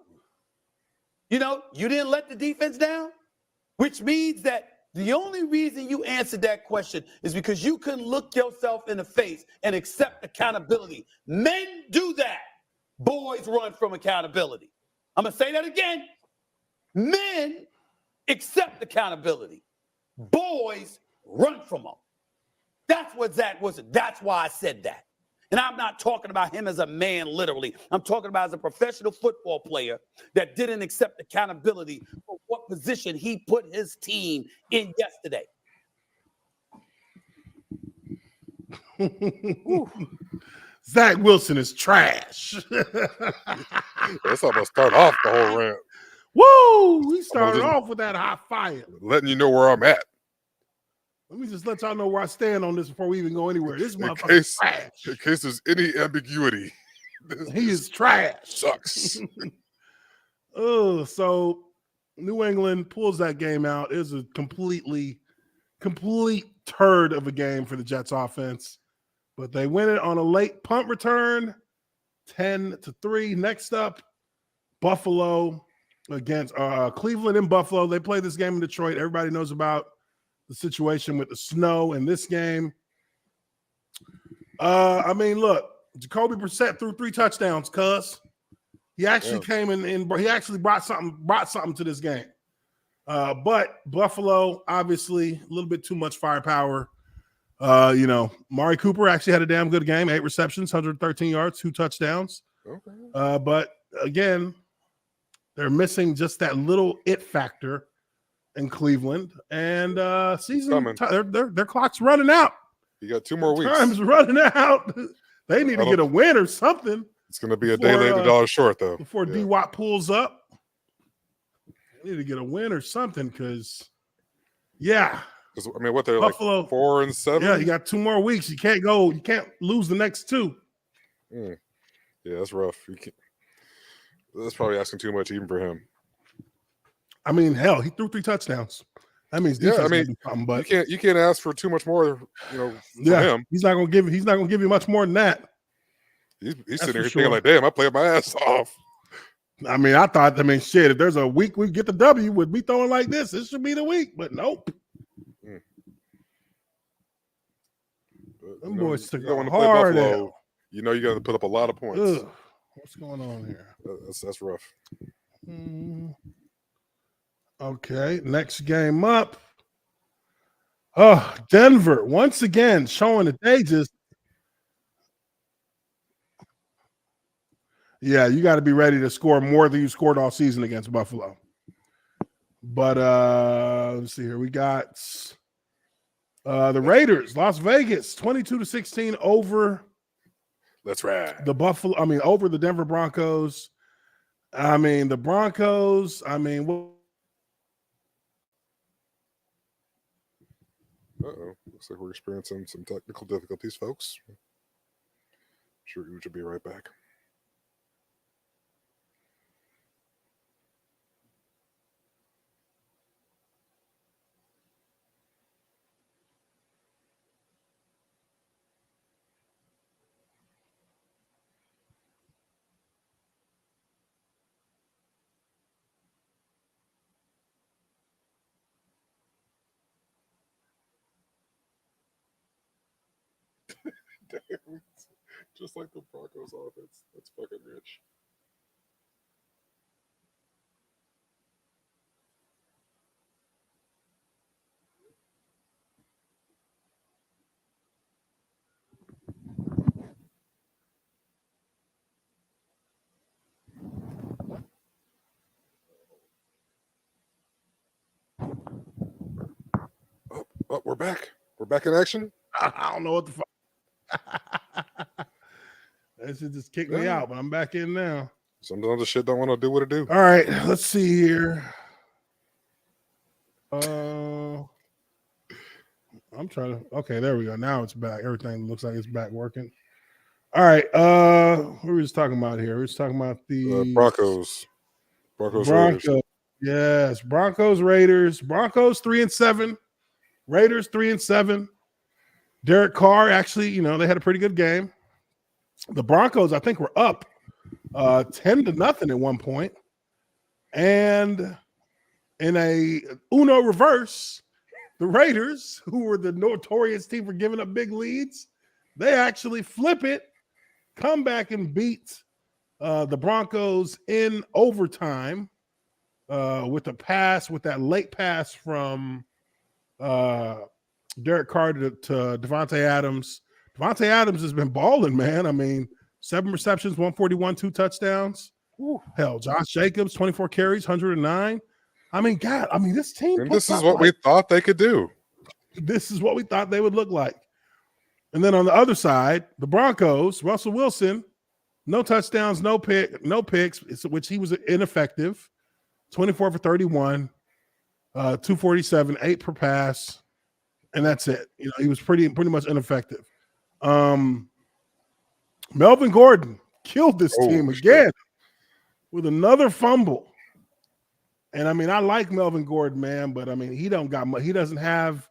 You didn't let the defense down, which means that the only reason you answered that question is because you couldn't look yourself in the face and accept accountability. Men do that. Boys run from accountability. I'm going to say that again. Men accept accountability. Boys run from them. That's what Zach Wilson, that's why I said that. And I'm not talking about him as a man, literally. I'm talking about as a professional football player that didn't accept accountability for what position he put his team in yesterday. Zach Wilson is trash. That's how I'm gonna start off the whole rant. Woo! We started off with that hot fire. Letting you know where I'm at. Let me just let y'all know where I stand on this before we even go anywhere. This motherfucker is trash. In case there's any ambiguity. He is trash. Sucks. Oh, so New England pulls that game out. It was a complete turd of a game for the Jets offense. But they win it on a late punt return, 10-3. Next up, Buffalo against Cleveland in Buffalo. They play this game in Detroit. Everybody knows about the situation with the snow in this game. I mean, look, Jacoby Brissett threw 3 touchdowns, cuz he actually came in and he actually brought something to this game. But Buffalo, obviously, a little bit too much firepower. Mari Cooper actually had a damn good game, 8 receptions, 113 yards, 2 touchdowns. Okay. But again, they're missing just that little it factor in Cleveland, and their clock's running out. You got 2 more weeks. Time's running out. They need to get a win or something. It's going to be a day late, a dollar short, though. Before D-Watt pulls up, they need to get a win or something because, Because I mean, what they're Buffalo, like 4-7. Yeah, you got 2 more weeks. You can't lose the next 2. Yeah, that's rough. That's probably asking too much even for him. I mean, hell, he threw 3 touchdowns. That means defense can do something, but you can't ask for too much more. From him. He's not gonna give you much more than that. He's sitting here thinking like, damn, I played my ass off. I mean, shit, if there's a week we get the W with me throwing like this should be the week, but nope. Them boys took when hard Buffalo, you got to put up a lot of points. Ugh. What's going on here? That's rough. Okay, next game up. Oh, Denver once again showing that they just. Yeah, you got to be ready to score more than you scored all season against Buffalo. But let's see here. We got the Raiders, Las Vegas, 22-16 over. That's right. Over the Denver Broncos. I mean, the Broncos. Looks like we're experiencing some technical difficulties, folks. I'm sure Uche will be right back. Just like the Broncos offense. That's fucking rich. Oh, we're back. We're back in action. I don't know what the fuck. That should just kick me out, but I'm back in now. Sometimes the shit don't want to do what it do. All right, let's see here. I'm trying to. Okay, there we go. Now it's back. Everything looks like it's back working. All right. What were we just talking about here? We're just talking about the Broncos. Raiders. Yes, Broncos, Raiders. Broncos 3-7. Raiders 3-7. Derek Carr actually, they had a pretty good game. The Broncos, I think, were up 10-0 at one point. And in a Uno reverse, the Raiders, who were the notorious team for giving up big leads, they actually flip it, come back and beat the Broncos in overtime with that late pass from Derek Carr to Devontae Adams. Devontae Adams has been balling, man. I mean, 7 receptions, 141, 2 touchdowns. Ooh. Hell, Josh Jacobs, 24 carries, 109. I mean, God, this team. And this is what we thought they could do. This is what we thought they would look like. And then on the other side, the Broncos, Russell Wilson, no touchdowns, no picks, which he was ineffective. 24 for 31, 247, 8 per pass, and that's it. He was pretty much ineffective. Melvin Gordon killed this team again with another fumble. And I like Melvin Gordon, man, but he don't got much. He doesn't have.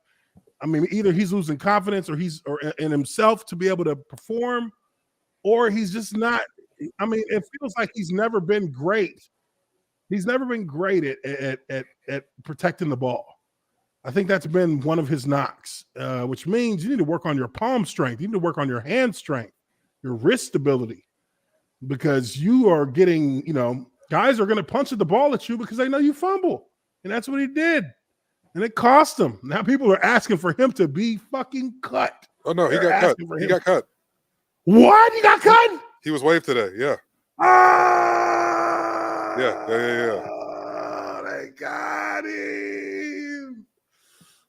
Either he's losing confidence or he's in himself to be able to perform, or he's just not. It feels like he's never been great. He's never been great at protecting the ball. I think that's been one of his knocks, which means you need to work on your palm strength. You need to work on your hand strength, your wrist stability, because you are getting, guys are going to punch at the ball at you because they know you fumble. And that's what he did. And it cost him. Now people are asking for him to be fucking cut. Oh, no, he got cut. He got cut. What? He got cut? He was waived today. Yeah. Ah! Yeah. They got him.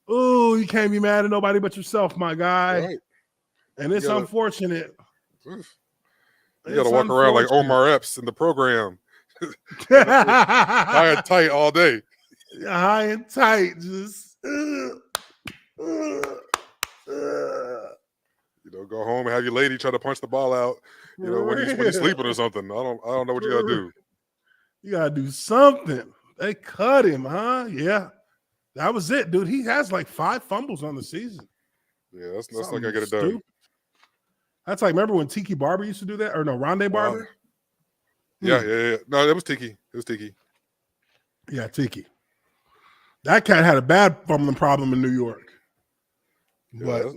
Oh, you can't be mad at nobody but yourself, my guy. Right. And it's unfortunate. You got to walk around like Omar Epps in the program. High and tight all day. High and tight. Just go home and have your lady try to punch the ball out. When he's sleeping or something. I don't know what you gotta do. You gotta do something. They cut him, huh? Yeah. That was it, dude. He has like 5 fumbles on the season. Yeah, that's like I get it done. That's like, remember when Tiki Barber used to do that? Or no, Rondé Barber? Yeah. No, that was Tiki. It was Tiki. Yeah, Tiki. That cat had a bad fumbling problem in New York. But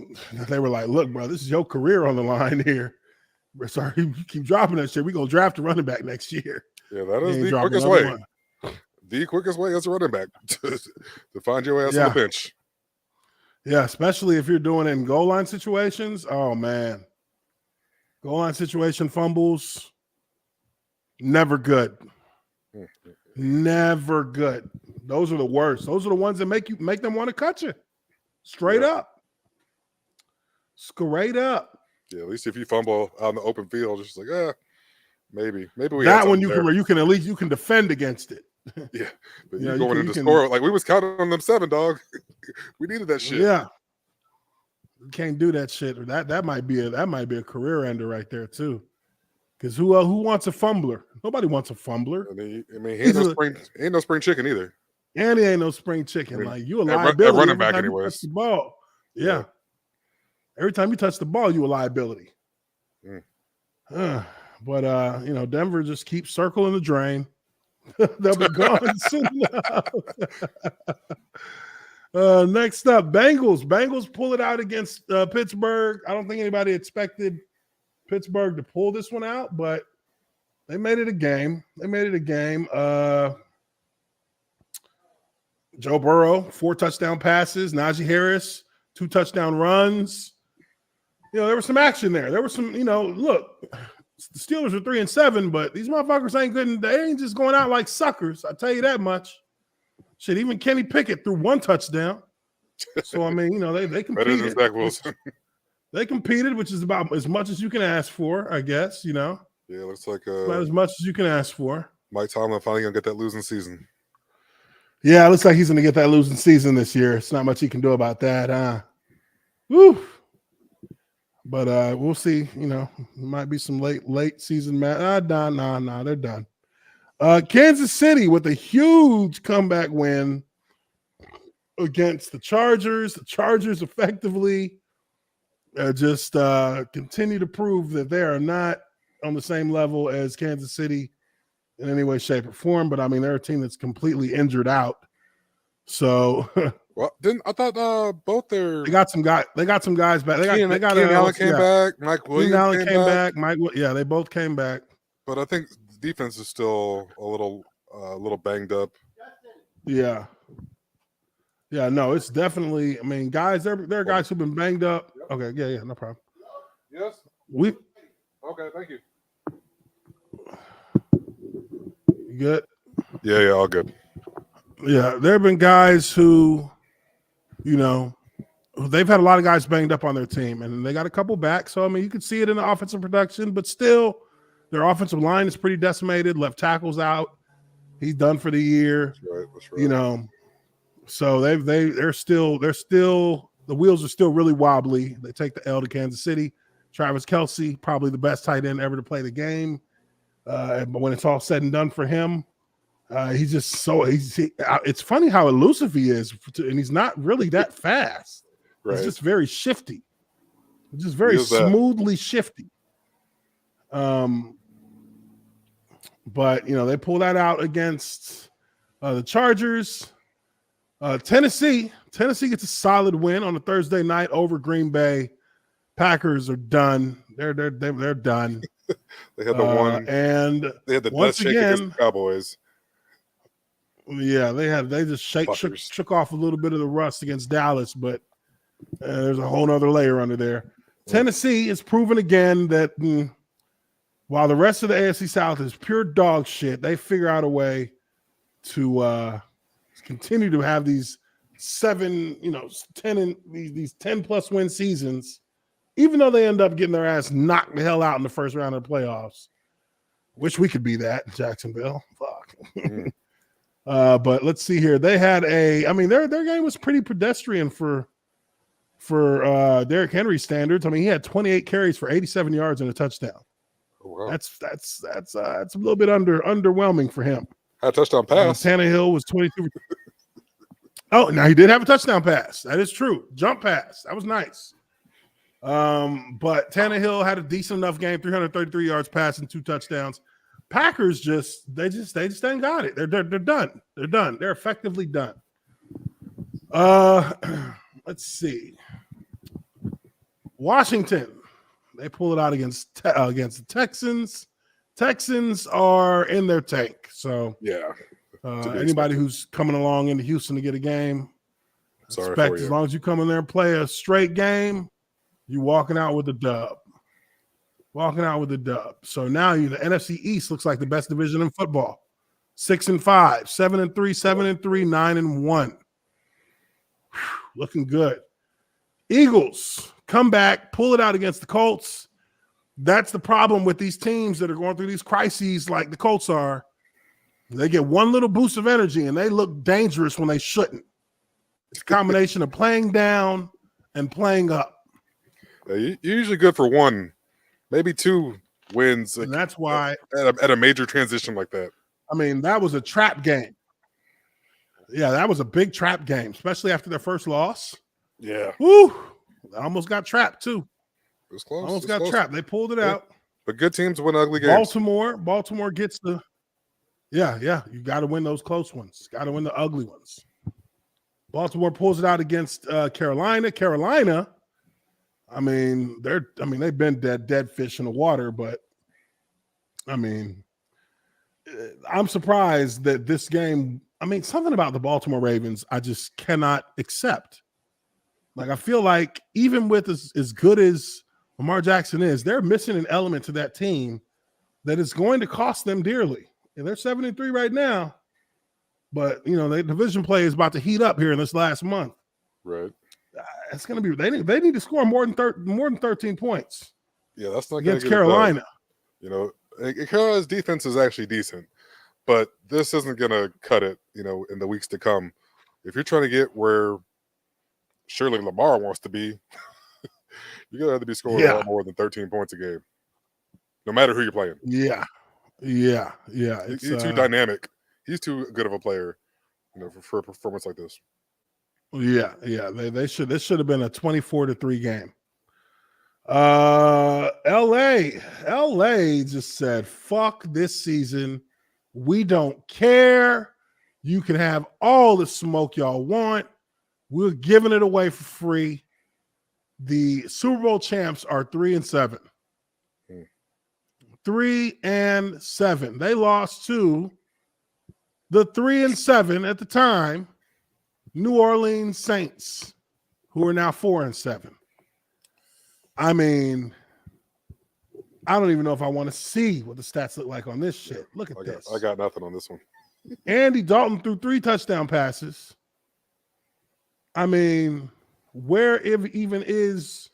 they were like, look, bro, this is your career on the line here. We're sorry, you keep dropping that shit. We're going to draft a running back next year. Yeah, that is the quickest way. The quickest way as a running back to find your ass on the bench. Yeah, especially if you're doing it in goal line situations. Oh, man. Goal line situation fumbles, never good. Never good. Those are the worst. Those are the ones that make them want to cut you. Straight up. Straight up. Yeah, at least if you fumble out in the open field, it's just like, maybe we that one you can at least defend against it. Yeah, but you going into score like we was counting on them 7, dog. We needed that shit. Yeah, you can't do that shit. That might be a career ender right there too. Because who wants a fumbler? Nobody wants a fumbler. I mean, he ain't no spring chicken either. And he ain't no spring chicken. I mean, you a liability. A running back, anyways. The ball. Yeah. Every time you touch the ball, you a liability. But Denver just keeps circling the drain. They'll be gone soon enough. Next up, Bengals. Bengals pull it out against Pittsburgh. I don't think anybody expected Pittsburgh to pull this one out, but they made it a game. Joe Burrow, 4 touchdown passes. Najee Harris, 2 touchdown runs. There was some action there. There was some, look, the Steelers are 3-7, but these motherfuckers ain't good. They ain't just going out like suckers. I tell you that much. Shit, even Kenny Pickett threw 1 touchdown. So I mean, they competed. Better than Zach Wilson. They competed, which is about as much as you can ask for, I guess. Yeah, looks like about as much as you can ask for. Mike Tomlin finally gonna get that losing season. Yeah, it looks like he's gonna get that losing season this year. It's not much he can do about that, huh? Woo. But we'll see. Might be some late season match. Nah, they're done. Kansas City with a huge comeback win against the Chargers. The Chargers effectively just continue to prove that they are not on the same level as Kansas City in any way, shape, or form. But I mean, they're a team that's completely injured out. So, well, I thought both their they got some guys back. They got Allen came back. Mike Williams Allen came back. They both came back. But I think the defense is still a little banged up. Yeah. Yeah, no, it's definitely. I mean, guys, there are guys who've been banged up. Okay, yeah, no problem. Yes. Okay, thank you. You good? Yeah, all good. Yeah, there have been guys who, they've had a lot of guys banged up on their team, and they got a couple back. So I mean, you can see it in the offensive production, but still, their offensive line is pretty decimated. Left tackle's out; he's done for the year. That's right. So they're still the wheels are still really wobbly. They take the L to Kansas City. Travis Kelce, probably the best tight end ever to play the game. But when it's all said and done for him, he's just it's funny how elusive he is, and he's not really that fast. Right. He's just very shifty. Just very smoothly shifty. But they pull that out against the Chargers. Tennessee Tennessee gets a solid win on a Thursday night over Green Bay. Packers are done. They're done. They had the one, and they had the once dust shake against again, the Cowboys. Yeah, they just shook off a little bit of the rust against Dallas, but there's a whole other layer under there. Tennessee is proven again that while the rest of the AFC South is pure dog shit, they figure out a way to continue to have these 10 and these 10 plus win seasons, even though they end up getting their ass knocked the hell out in the first round of the playoffs. Wish we could be that in Jacksonville. Fuck. But let's see here. They had their game was pretty pedestrian for Derrick Henry standards. I mean, he had 28 carries for 87 yards and a touchdown. Oh, wow. That's a little bit underwhelming for him. Had a touchdown pass. Tannehill was 22. Oh, now he did have a touchdown pass. That is true. Jump pass. That was nice. But Tannehill had a decent enough game, 333 yards passing, 2 touchdowns. Packers just ain't got it. They're done. They're done. They're effectively done. Let's see. Washington, they pull it out against the Texans. Texans are in their tank. So yeah. Anybody who's coming along into Houston to get a game, Sorry as long as you come in there and play a straight game, you walking out with a dub. So now the NFC East looks like the best division in football. 6-5, 7-3, 7-3, 9-1. Looking good. Eagles come back, pull it out against the Colts. That's the problem with these teams that are going through these crises like the Colts are. They get one little boost of energy and they look dangerous when they shouldn't. It's a combination of playing down and playing up. You're usually good for 1, maybe 2 wins. And that's why at a major transition like that. I mean, that was a trap game. Yeah, that was a big trap game, especially after their first loss. Yeah. Woo! I almost got trapped too. It was close. Almost got trapped. They pulled it out. But good teams win ugly games. Baltimore gets the. Yeah. You got to win those close ones. Got to win the ugly ones. Baltimore pulls it out against Carolina. Carolina, they've been dead fish in the water, but I'm surprised that this game. Something about the Baltimore Ravens I just cannot accept. Like, I feel like even with as good as Lamar Jackson is, they're missing an element to that team that is going to cost them dearly. And they're 7-3 right now, but the division play is about to heat up here in this last month. Right. It's going to be they need to score more than 13 points. Yeah, that's not against Carolina. Carolina's defense is actually decent, but this isn't going to cut it. In the weeks to come, if you're trying to get where surely Lamar wants to be, you're going to have to be scoring a lot more than 13 points a game, no matter who you're playing. Yeah. He's too dynamic. He's too good of a player, for a performance like this. Yeah. This should have been a 24-3 game. LA just said, fuck this season. We don't care. You can have all the smoke y'all want. We're giving it away for free. The Super Bowl champs are 3-7. 3-7. They lost to the 3-7 at the time New Orleans Saints, who are now 4-7. I don't even know if I want to see what the stats look like on this shit. Look at this. I got nothing on this one. Andy Dalton threw 3 touchdown passes. Where even is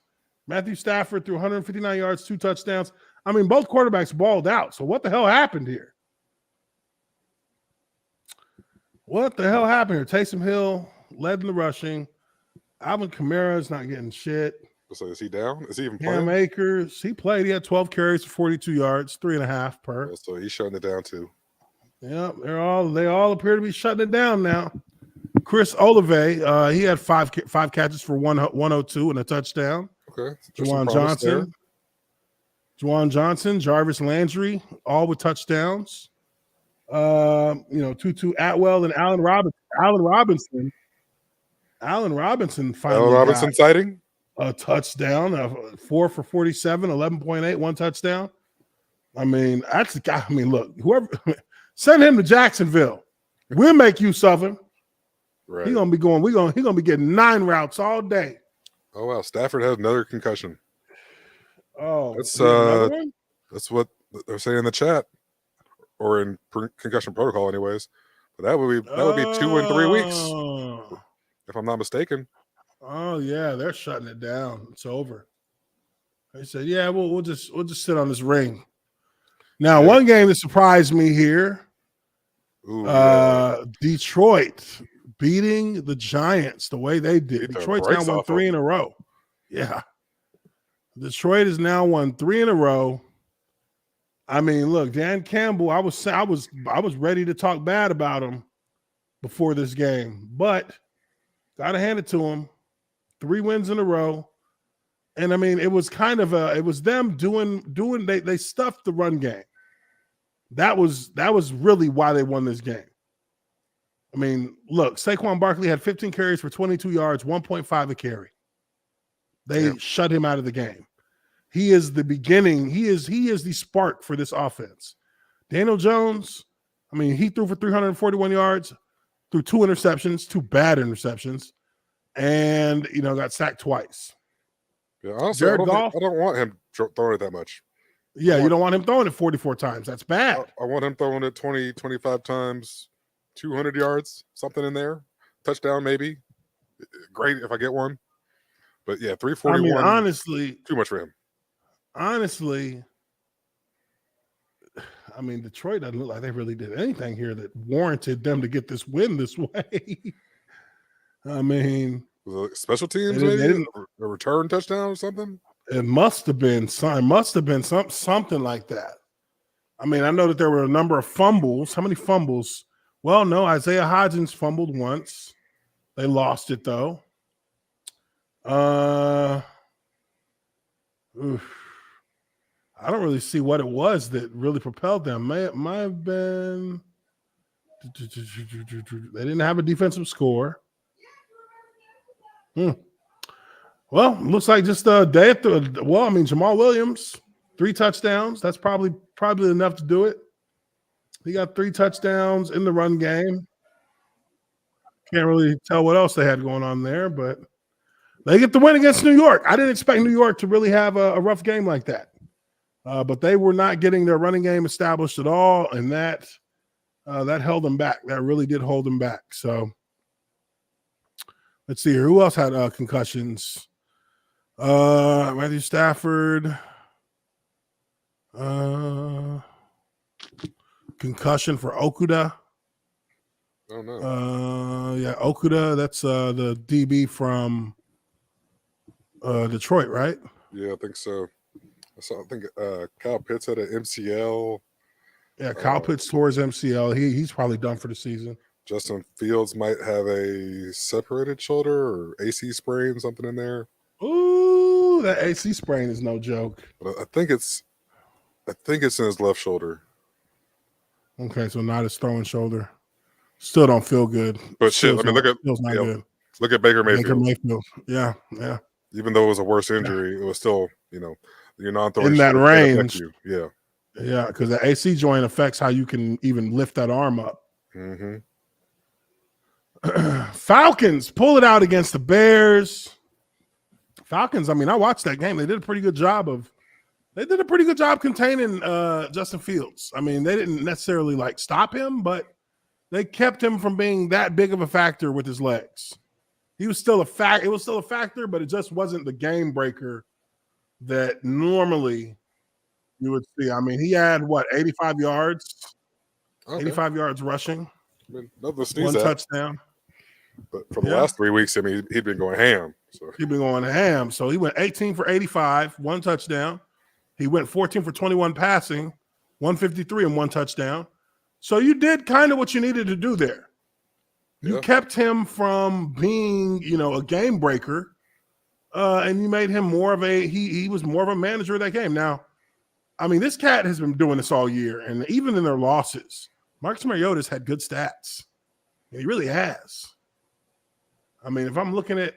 Matthew Stafford threw 159 yards, 2 touchdowns? Both quarterbacks balled out. So what the hell happened here? Taysom Hill led in the rushing. Alvin Kamara is not getting shit. So is he down? Is he even playing? Cam Akers, he played. He had 12 carries for 42 yards, 3.5 per. Yeah, so he's shutting it down too. Yeah, they all appear to be shutting it down now. Chris Olave, he had five catches for 102 and a touchdown. Okay. Juwan Johnson, Jarvis Landry, all with touchdowns. Tutu Atwell and Allen Robinson Allen Robinson Allen finally Robinson got sighting. a touchdown, 4 for 47, 11.8, one touchdown. I mean, that's the guy. I mean, look, whoever send him to Jacksonville, we'll make use of him. Right. He's gonna be going. He's gonna be getting 9 routes all day. Oh wow, Stafford has another concussion. Oh, That's another one? That's what they're saying in the chat, or in concussion protocol, anyways. But that would be 2 in 3 weeks, if I'm not mistaken. Oh yeah, they're shutting it down. It's over. They said, yeah, we'll just sit on this ring. Now, one game that surprised me here. Ooh, Detroit beating the Giants the way they did. Detroit's now won 3 in a row. Yeah. Detroit has now won 3 in a row. I mean, look, Dan Campbell, I was ready to talk bad about him before this game, but gotta hand it to him. 3 wins in a row. And I mean, it was kind of it was them doing they stuffed the run game. That was really why they won this game. I mean, look, Saquon Barkley had 15 carries for 22 yards, 1.5 a carry. They shut him out of the game. He is the beginning. He is the spark for this offense. Daniel Jones, I mean, he threw for 341 yards, threw 2 interceptions, 2 bad interceptions, and got sacked twice. Yeah, honestly, I don't want him throwing it that much. Yeah, you don't want him throwing it 44 times. That's bad. I want him throwing it 20, 25 times, 200 yards, something in there. Touchdown, maybe. Great if I get one. But yeah, 341. I mean, honestly, too much for him. Honestly, I mean, Detroit doesn't look like they really did anything here that warranted them to get this win this way. I mean, was it special teams, maybe a return touchdown or something. It must have been something like that. I mean, I know that there were a number of fumbles. How many fumbles? Well, no, Isaiah Hodgins fumbled once. They lost it though. I don't really see what it was that really propelled them. Might have been they didn't have a defensive score. Well, looks like just a day at I mean, Jamal Williams, 3 touchdowns. That's probably enough to do it. He got 3 touchdowns in the run game. Can't really tell what else they had going on there, but they get the win against New York. I didn't expect New York to really have a rough game like that. But they were not getting their running game established at all, and that held them back. That really did hold them back. So let's see here. Who else had concussions? Matthew Stafford. Concussion for Okuda. Oh no. Yeah, Okuda. That's the DB from Detroit, right? Yeah, I think so. I think Kyle Pitts had an MCL. Yeah, Kyle Pitts tore his MCL. He's probably done for the season. Justin Fields might have a separated shoulder or AC sprain, something in there. Ooh, that AC sprain is no joke. But I think it's in his left shoulder. Okay, so not his throwing shoulder. Still don't feel good. But shit, I mean, look at Baker Mayfield. Yeah. Even though it was a worse injury, it was still, your non-throwing in that range. Yeah. Yeah, because the AC joint affects how you can even lift that arm up. Mm-hmm. Falcons pull it out against the Bears. Falcons, I mean, I watched that game. They did a pretty good job containing Justin Fields. I mean, they didn't necessarily stop him, but they kept him from being that big of a factor with his legs. He was still a fact. It was still a factor, but it just wasn't the game breaker that normally you would see. I mean, he had 85 yards, 85 yards rushing, I mean, nothing to sneeze one at. touchdown. But for the last 3 weeks, I mean, he'd been going ham. So he'd been going ham. So he went 18 for 85, 1 touchdown. He went 14 for 21 passing, 153 and 1 touchdown. So you did kind of what you needed to do there. You kept him from being, a game breaker, and you made him more of he was more of a manager of that game. Now, I mean, this cat has been doing this all year, and even in their losses, Marcus Mariota's had good stats. He really has. I mean, if I'm looking at,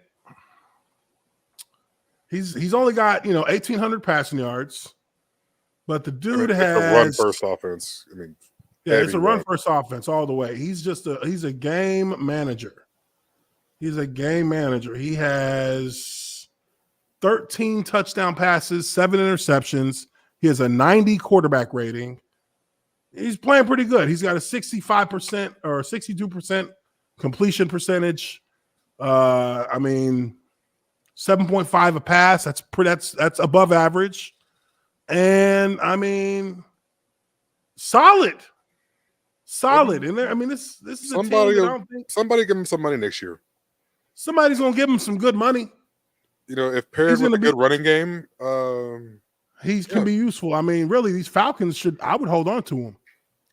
he's only got 1,800 passing yards, but the dude it's has a run first offense. I mean, yeah, it's a run run. first offense all the way. He's a game manager. He's a game manager. He has 13 touchdown passes, 7 interceptions. He has a 90 quarterback rating. He's playing pretty good. He's got a 65% or 62% completion percentage. I mean, 7.5 a pass. That's above average. And I mean, solid. And there, I mean, this is a team that I don't think somebody give him some money next year. Somebody's gonna give him some good money. If paired with a good running game, he can be useful. I mean, really, these Falcons I would hold on to him.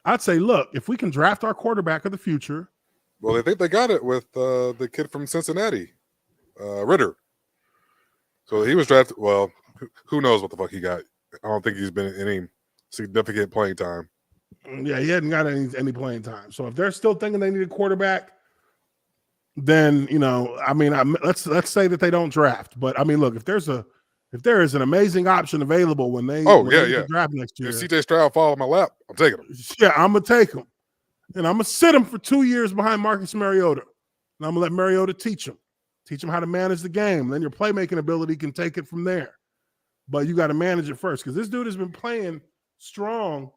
I'd say, look, if we can draft our quarterback of the future. Well, they think they got it with the kid from Cincinnati, Ritter. So he was drafted. Well, who knows what the fuck he got? I don't think he's been in any significant playing time. Yeah, he hadn't got any playing time. So if they're still thinking they need a quarterback, then I mean, let's say that they don't draft. But I mean, look, if there is an amazing option available when they draft next year, if CJ Stroud fall on my lap, I'm taking him. Yeah, I'm gonna take him, and I'm gonna sit him for 2 years behind Marcus Mariota, and I'm gonna let Mariota teach him how to manage the game. Then your playmaking ability can take it from there. But you got to manage it first because this dude has been playing strong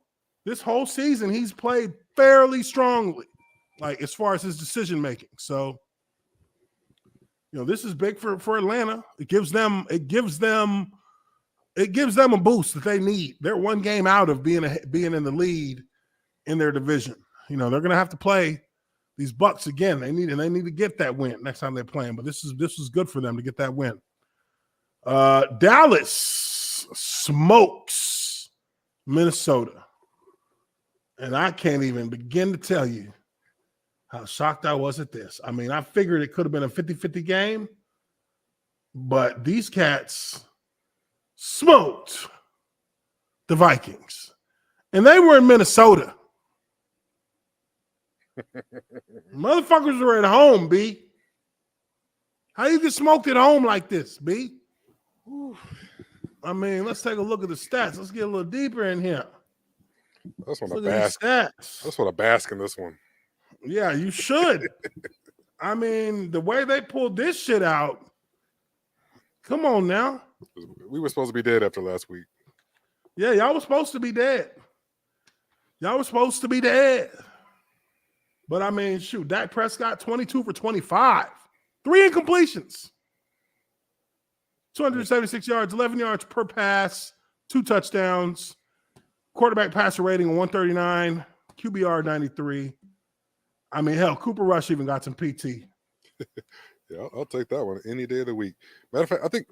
this whole season. He's played fairly strongly, like as far as his decision making. So, this is big for Atlanta. It gives them a boost that they need. They're one game out of being in the lead in their division. They're going to have to play these Bucs again. They need to get that win next time they're playing. But this is good for them to get that win. Dallas smokes Minnesota. And I can't even begin to tell you how shocked I was at this. I mean, I figured it could have been a 50-50 game, but these cats smoked the Vikings. And they were in Minnesota. Motherfuckers were at home, B. How you get smoked at home like this, B? I mean, let's take a look at the stats. Let's get a little deeper in here. I just want to bask in this one. Yeah, you should. I mean, the way they pulled this shit out. Come on now. We were supposed to be dead after last week. Yeah, y'all were supposed to be dead. But I mean, shoot, Dak Prescott 22 for 25. 3 incompletions. 276 yards, 11 yards per pass, 2 touchdowns. Quarterback passer rating of 139, QBR 93. I mean, hell, Cooper Rush even got some PT. Yeah, I'll take that one any day of the week. Matter of fact, I think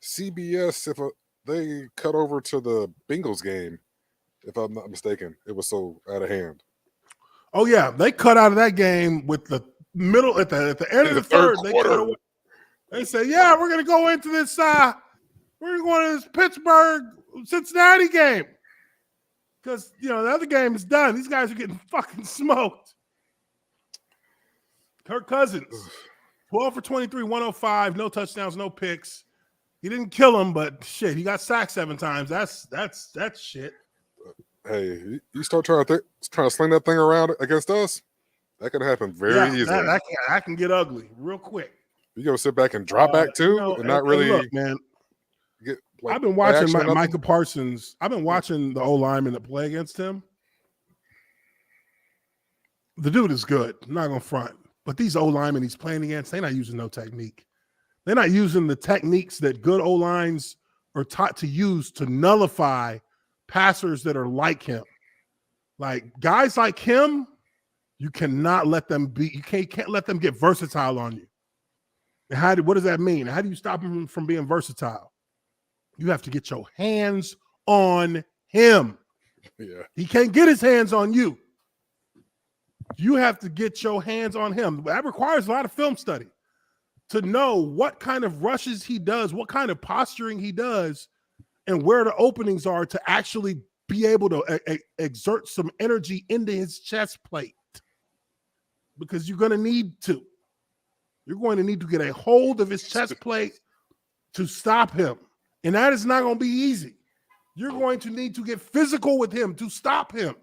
CBS, if they cut over to the Bengals game, if I'm not mistaken, it was so out of hand. Oh yeah, they cut out of that game with the middle at the end of the third. They cut away. They said, "Yeah, we're gonna go into this. We're gonna go into this Pittsburgh Cincinnati game because the other game is done. These guys are getting fucking smoked." Kirk Cousins, 12 for 23, 105, no touchdowns, no picks. He didn't kill him, but shit, he got sacked 7 times. That's shit. Hey, you start trying to sling that thing around against us, that can happen very easily. That can get ugly real quick. You go sit back and drop back too, and not really. Look, man, I've been watching Micah Parsons. I've been watching the O-lineman that play against him. The dude is good. I'm not gonna front, but these O-linemen he's playing against, they're not using no technique. They're not using the techniques that good O-lines are taught to use to nullify passers that are like him. Like guys like him, you cannot let them be. You can't let them get versatile on you. And what does that mean? How do you stop him from being versatile? You have to get your hands on him. Yeah. He can't get his hands on you. You have to get your hands on him. That requires a lot of film study to know what kind of rushes he does, what kind of posturing he does, and where the openings are to actually be able to exert some energy into his chest plate. Because you're going to need to. You're going to need to get a hold of his chest plate to stop him. And that is not going to be easy. You're going to need to get physical with him to stop him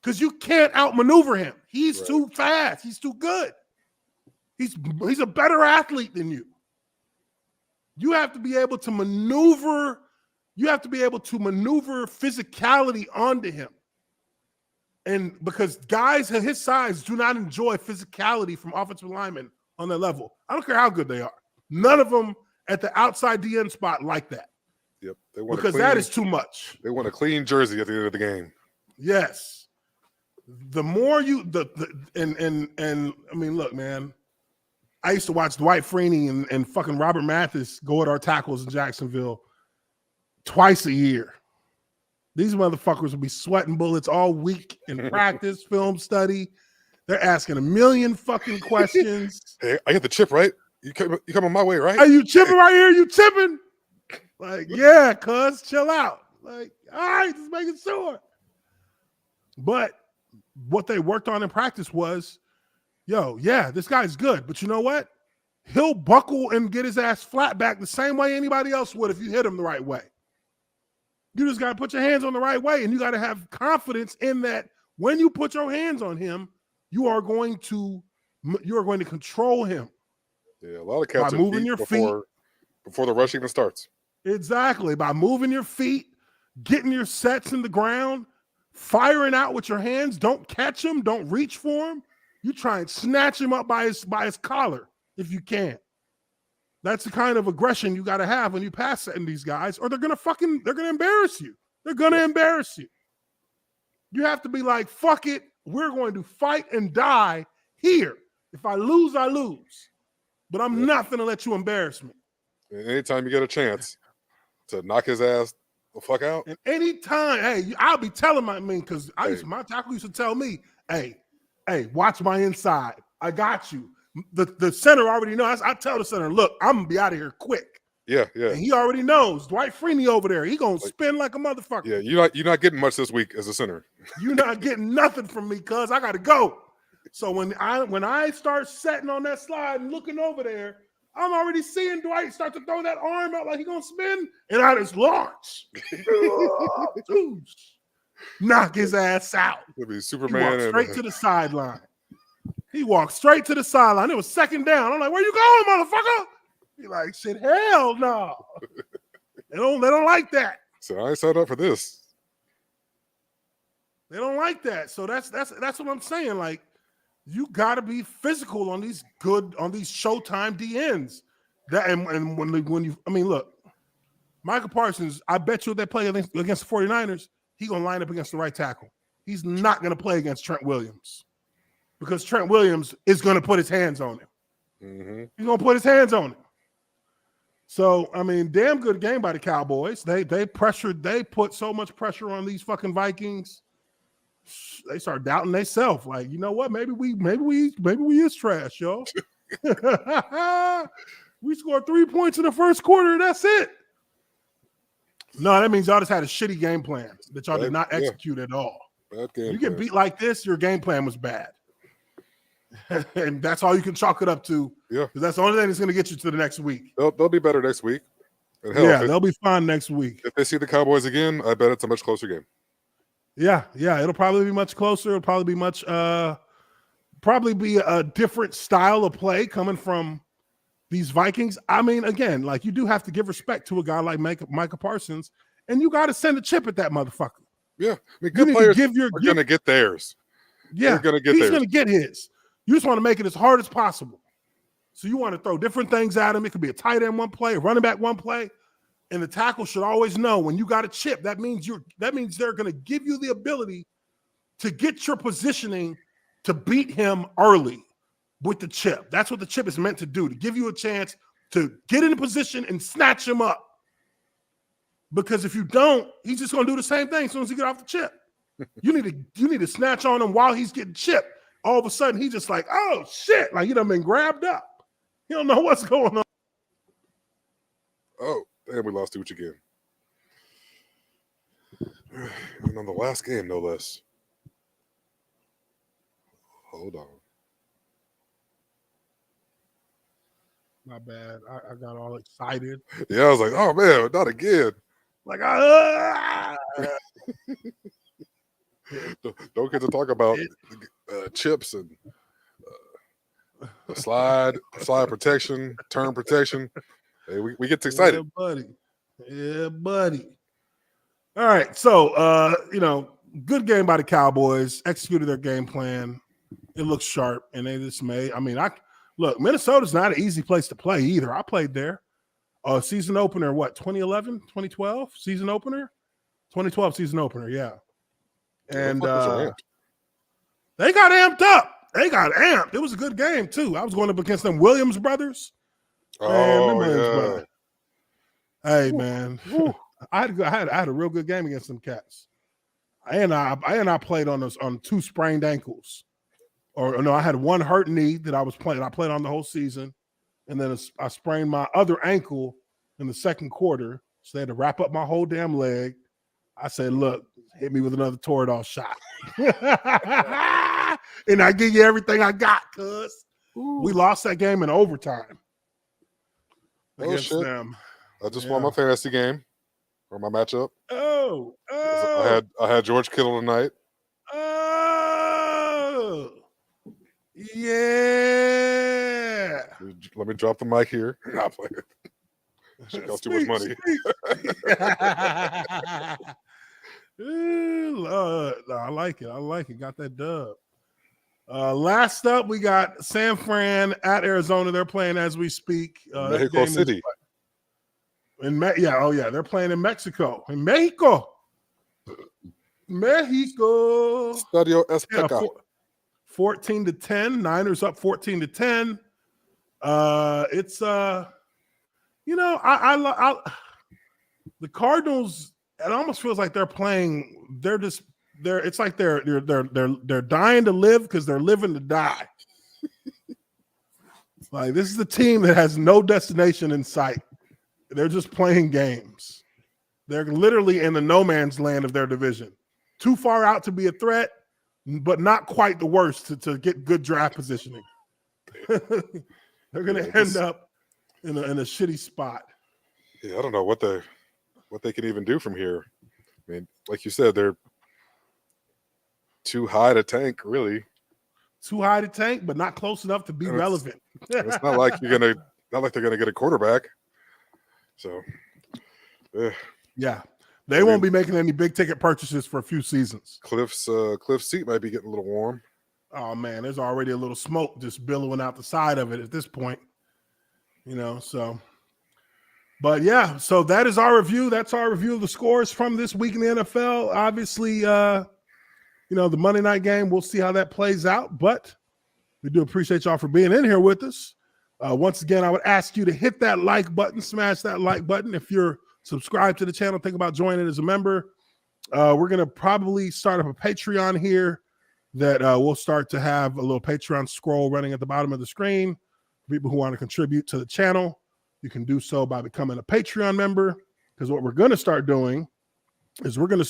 because you can't outmaneuver him. He's too fast. He's too good. He's a better athlete than you. You have to be able to maneuver. You have to be able to maneuver physicality onto him. And because guys of his size do not enjoy physicality from offensive linemen on their level. I don't care how good they are. None of them at the outside DN spot like that. Yep. They want because that is too much. They want a clean jersey at the end of the game. Yes. The more you and I mean, look, man. I used to watch Dwight Freeney and fucking Robert Mathis go at our tackles in Jacksonville twice a year. These motherfuckers will be sweating bullets all week in practice, film study. They're asking a million fucking questions. Hey, I get the chip, right? You coming my way, right? Are you chipping right here? You chipping? Like, yeah, cuz, chill out. Like, all right, just making sure. But what they worked on in practice was, yo, yeah, this guy's good. But you know what? He'll buckle and get his ass flat back the same way anybody else would if you hit him the right way. You just got to put your hands on the right way, and you got to have confidence in that when you put your hands on him, you are going to control him. Yeah, a lot of cats by moving your feet before the rush even starts. Exactly, by moving your feet, getting your sets in the ground, firing out with your hands. Don't catch him. Don't reach for him. You try and snatch him up by his collar if you can. That's the kind of aggression you got to have when you pass setting these guys, or they're gonna embarrass you. They're gonna embarrass you. You have to be like, fuck it, we're going to fight and die here. If I lose, I lose. But I'm not gonna let you embarrass me. And anytime you get a chance to knock his ass the fuck out. And anytime, hey, I'll be telling because my tackle used to tell me, hey, watch my inside. I got you. The center already knows. I tell the center, look, I'm gonna be out of here quick. Yeah. And he already knows. Dwight Freeney over there, he gonna spin like a motherfucker. Yeah, you're not getting much this week as a center. You're not getting nothing from me, cuz I gotta go. So when I start setting on that slide and looking over there, I'm already seeing Dwight start to throw that arm out like he gonna spin, and I just launch. Knock his ass out. It'll be Superman. He walked straight to the sideline. He walked straight to the sideline. It was second down. I'm like, where you going, motherfucker? He like, shit, hell no. They don't like that. So I ain't signed up for this. They don't like that. So that's what I'm saying. Like, you gotta be physical on these Showtime DNs. That and when you look, Michael Parsons, I bet you if they play against the 49ers, he's gonna line up against the right tackle. He's not gonna play against Trent Williams. Because Trent Williams is going to put his hands on him. Mm-hmm. He's going to put his hands on him. So, damn good game by the Cowboys. They put so much pressure on these fucking Vikings. They start doubting themselves. Like, you know what? Maybe we is trash, y'all. We scored 3 points in the first quarter. That's it. No, that means y'all just had a shitty game plan that y'all did not execute at all. Bad game you get beat like this, your game plan was bad. And that's all you can chalk it up to. Yeah. Because that's the only thing that's going to get you to the next week. They'll be better next week. And hell, they'll be fine next week. If they see the Cowboys again, I bet it's a much closer game. Yeah. It'll probably be much closer. It'll probably be a different style of play coming from these Vikings. Again, like, you do have to give respect to a guy like Micah Parsons, and you got to send a chip at that motherfucker. Yeah. Good players are going to get theirs. Yeah. They're going to get He's theirs. going to get his. You just want to make it as hard as possible. So you want to throw different things at him. It could be a tight end one play, a running back one play. And the tackle should always know when you got a chip, that means they're going to give you the ability to get your positioning to beat him early with the chip. That's what the chip is meant to do, to give you a chance to get in a position and snatch him up. Because if you don't, he's just going to do the same thing as soon as he get off the chip. You need to snatch on him while he's getting chipped. All of a sudden, he's just like, oh, shit. Like, he done been grabbed up. He don't know what's going on. Oh, damn, we lost Uche again. And on the last game, no less. Hold on. My bad. I got all excited. Yeah, I was like, oh man, not again. Like, Don't get to talk about chips and slide protection, turn protection. Hey, we get excited. Yeah, buddy. Yeah, buddy. All right. So, good game by the Cowboys. Executed their game plan. It looks sharp, and they just made. I mean, look, Minnesota's not an easy place to play either. I played there. Season opener, what, 2011, 2012? Season opener? 2012 season opener, yeah. And they got amped up. They got amped. It was a good game, too. I was going up against them Williams brothers. Oh, yeah. Hey, man. I had a real good game against them cats. And I played on 2 sprained ankles. Or no, I had 1 hurt knee that I was playing. I played on the whole season. And then I sprained my other ankle in the second quarter. So they had to wrap up my whole damn leg. I said, look, hit me with another Toradol shot. And I give you everything I got, cuz. We lost that game in overtime against them. I just won my fantasy game or my matchup. I had George Kittle tonight. Oh, yeah. Let me drop the mic here. Not playing. She costs too much money. No, I like it. Got that dub. Last up, we got San Fran at Arizona. They're playing as we speak. Mexico City. They're playing in Mexico. In Mexico. Estadio Azteca. 14-10. Niners up 14-10. It's the Cardinals. It almost feels like they're playing. It's like they're dying to live because they're living to die. Like, this is the team that has no destination in sight. They're just playing games. They're literally in the no man's land of their division. Too far out to be a threat, but not quite the worst to get good draft positioning. They're going to end up in a shitty spot. Yeah, I don't know what they can even do from here. I mean, like you said, they're too high to tank, really. Too high to tank, but not close enough to be relevant. It's not like they're gonna get a quarterback. So, yeah, they won't be making any big ticket purchases for a few seasons. Cliff's seat might be getting a little warm. Oh man, there's already a little smoke just billowing out the side of it at this point. So. But yeah, so that is our review. That's our review of the scores from this week in the NFL. Obviously, the Monday night game, we'll see how that plays out. But we do appreciate y'all for being in here with us. Once again, I would ask you to hit that like button, smash that like button. If you're subscribed to the channel, think about joining as a member. We're going to probably start up a Patreon here that we'll start to have a little Patreon scroll running at the bottom of the screen. People who want to contribute to the channel. You can do so by becoming a Patreon member, because what we're going to start doing is we're going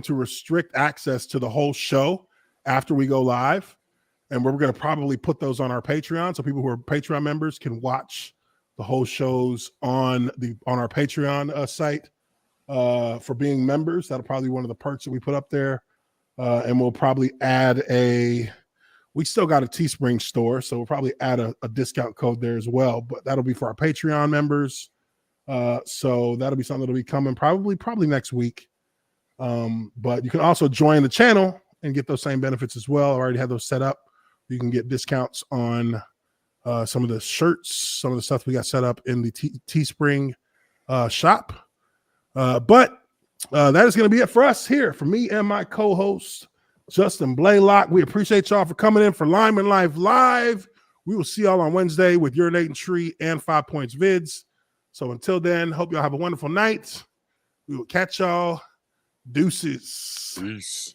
to restrict access to the whole show after we go live, and we're going to probably put those on our Patreon so people who are Patreon members can watch the whole shows on our Patreon site for being members. That'll probably be one of the perks that we put up there, and we'll probably add we still got a Teespring store, so we'll probably add a discount code there as well. But that'll be for our Patreon members. So that'll be something that'll be coming probably next week. But you can also join the channel and get those same benefits as well. I already have those set up. You can get discounts on some of the shirts, some of the stuff we got set up in the Teespring shop. But that is going to be it for us here, for me and my co-host, Justin Blaylock. We appreciate y'all for coming in for Lineman Life Live. We will see y'all on Wednesday with your Nate and Tree and 5 Points vids. So until then, hope y'all have a wonderful night. We will catch y'all. Deuces. Peace.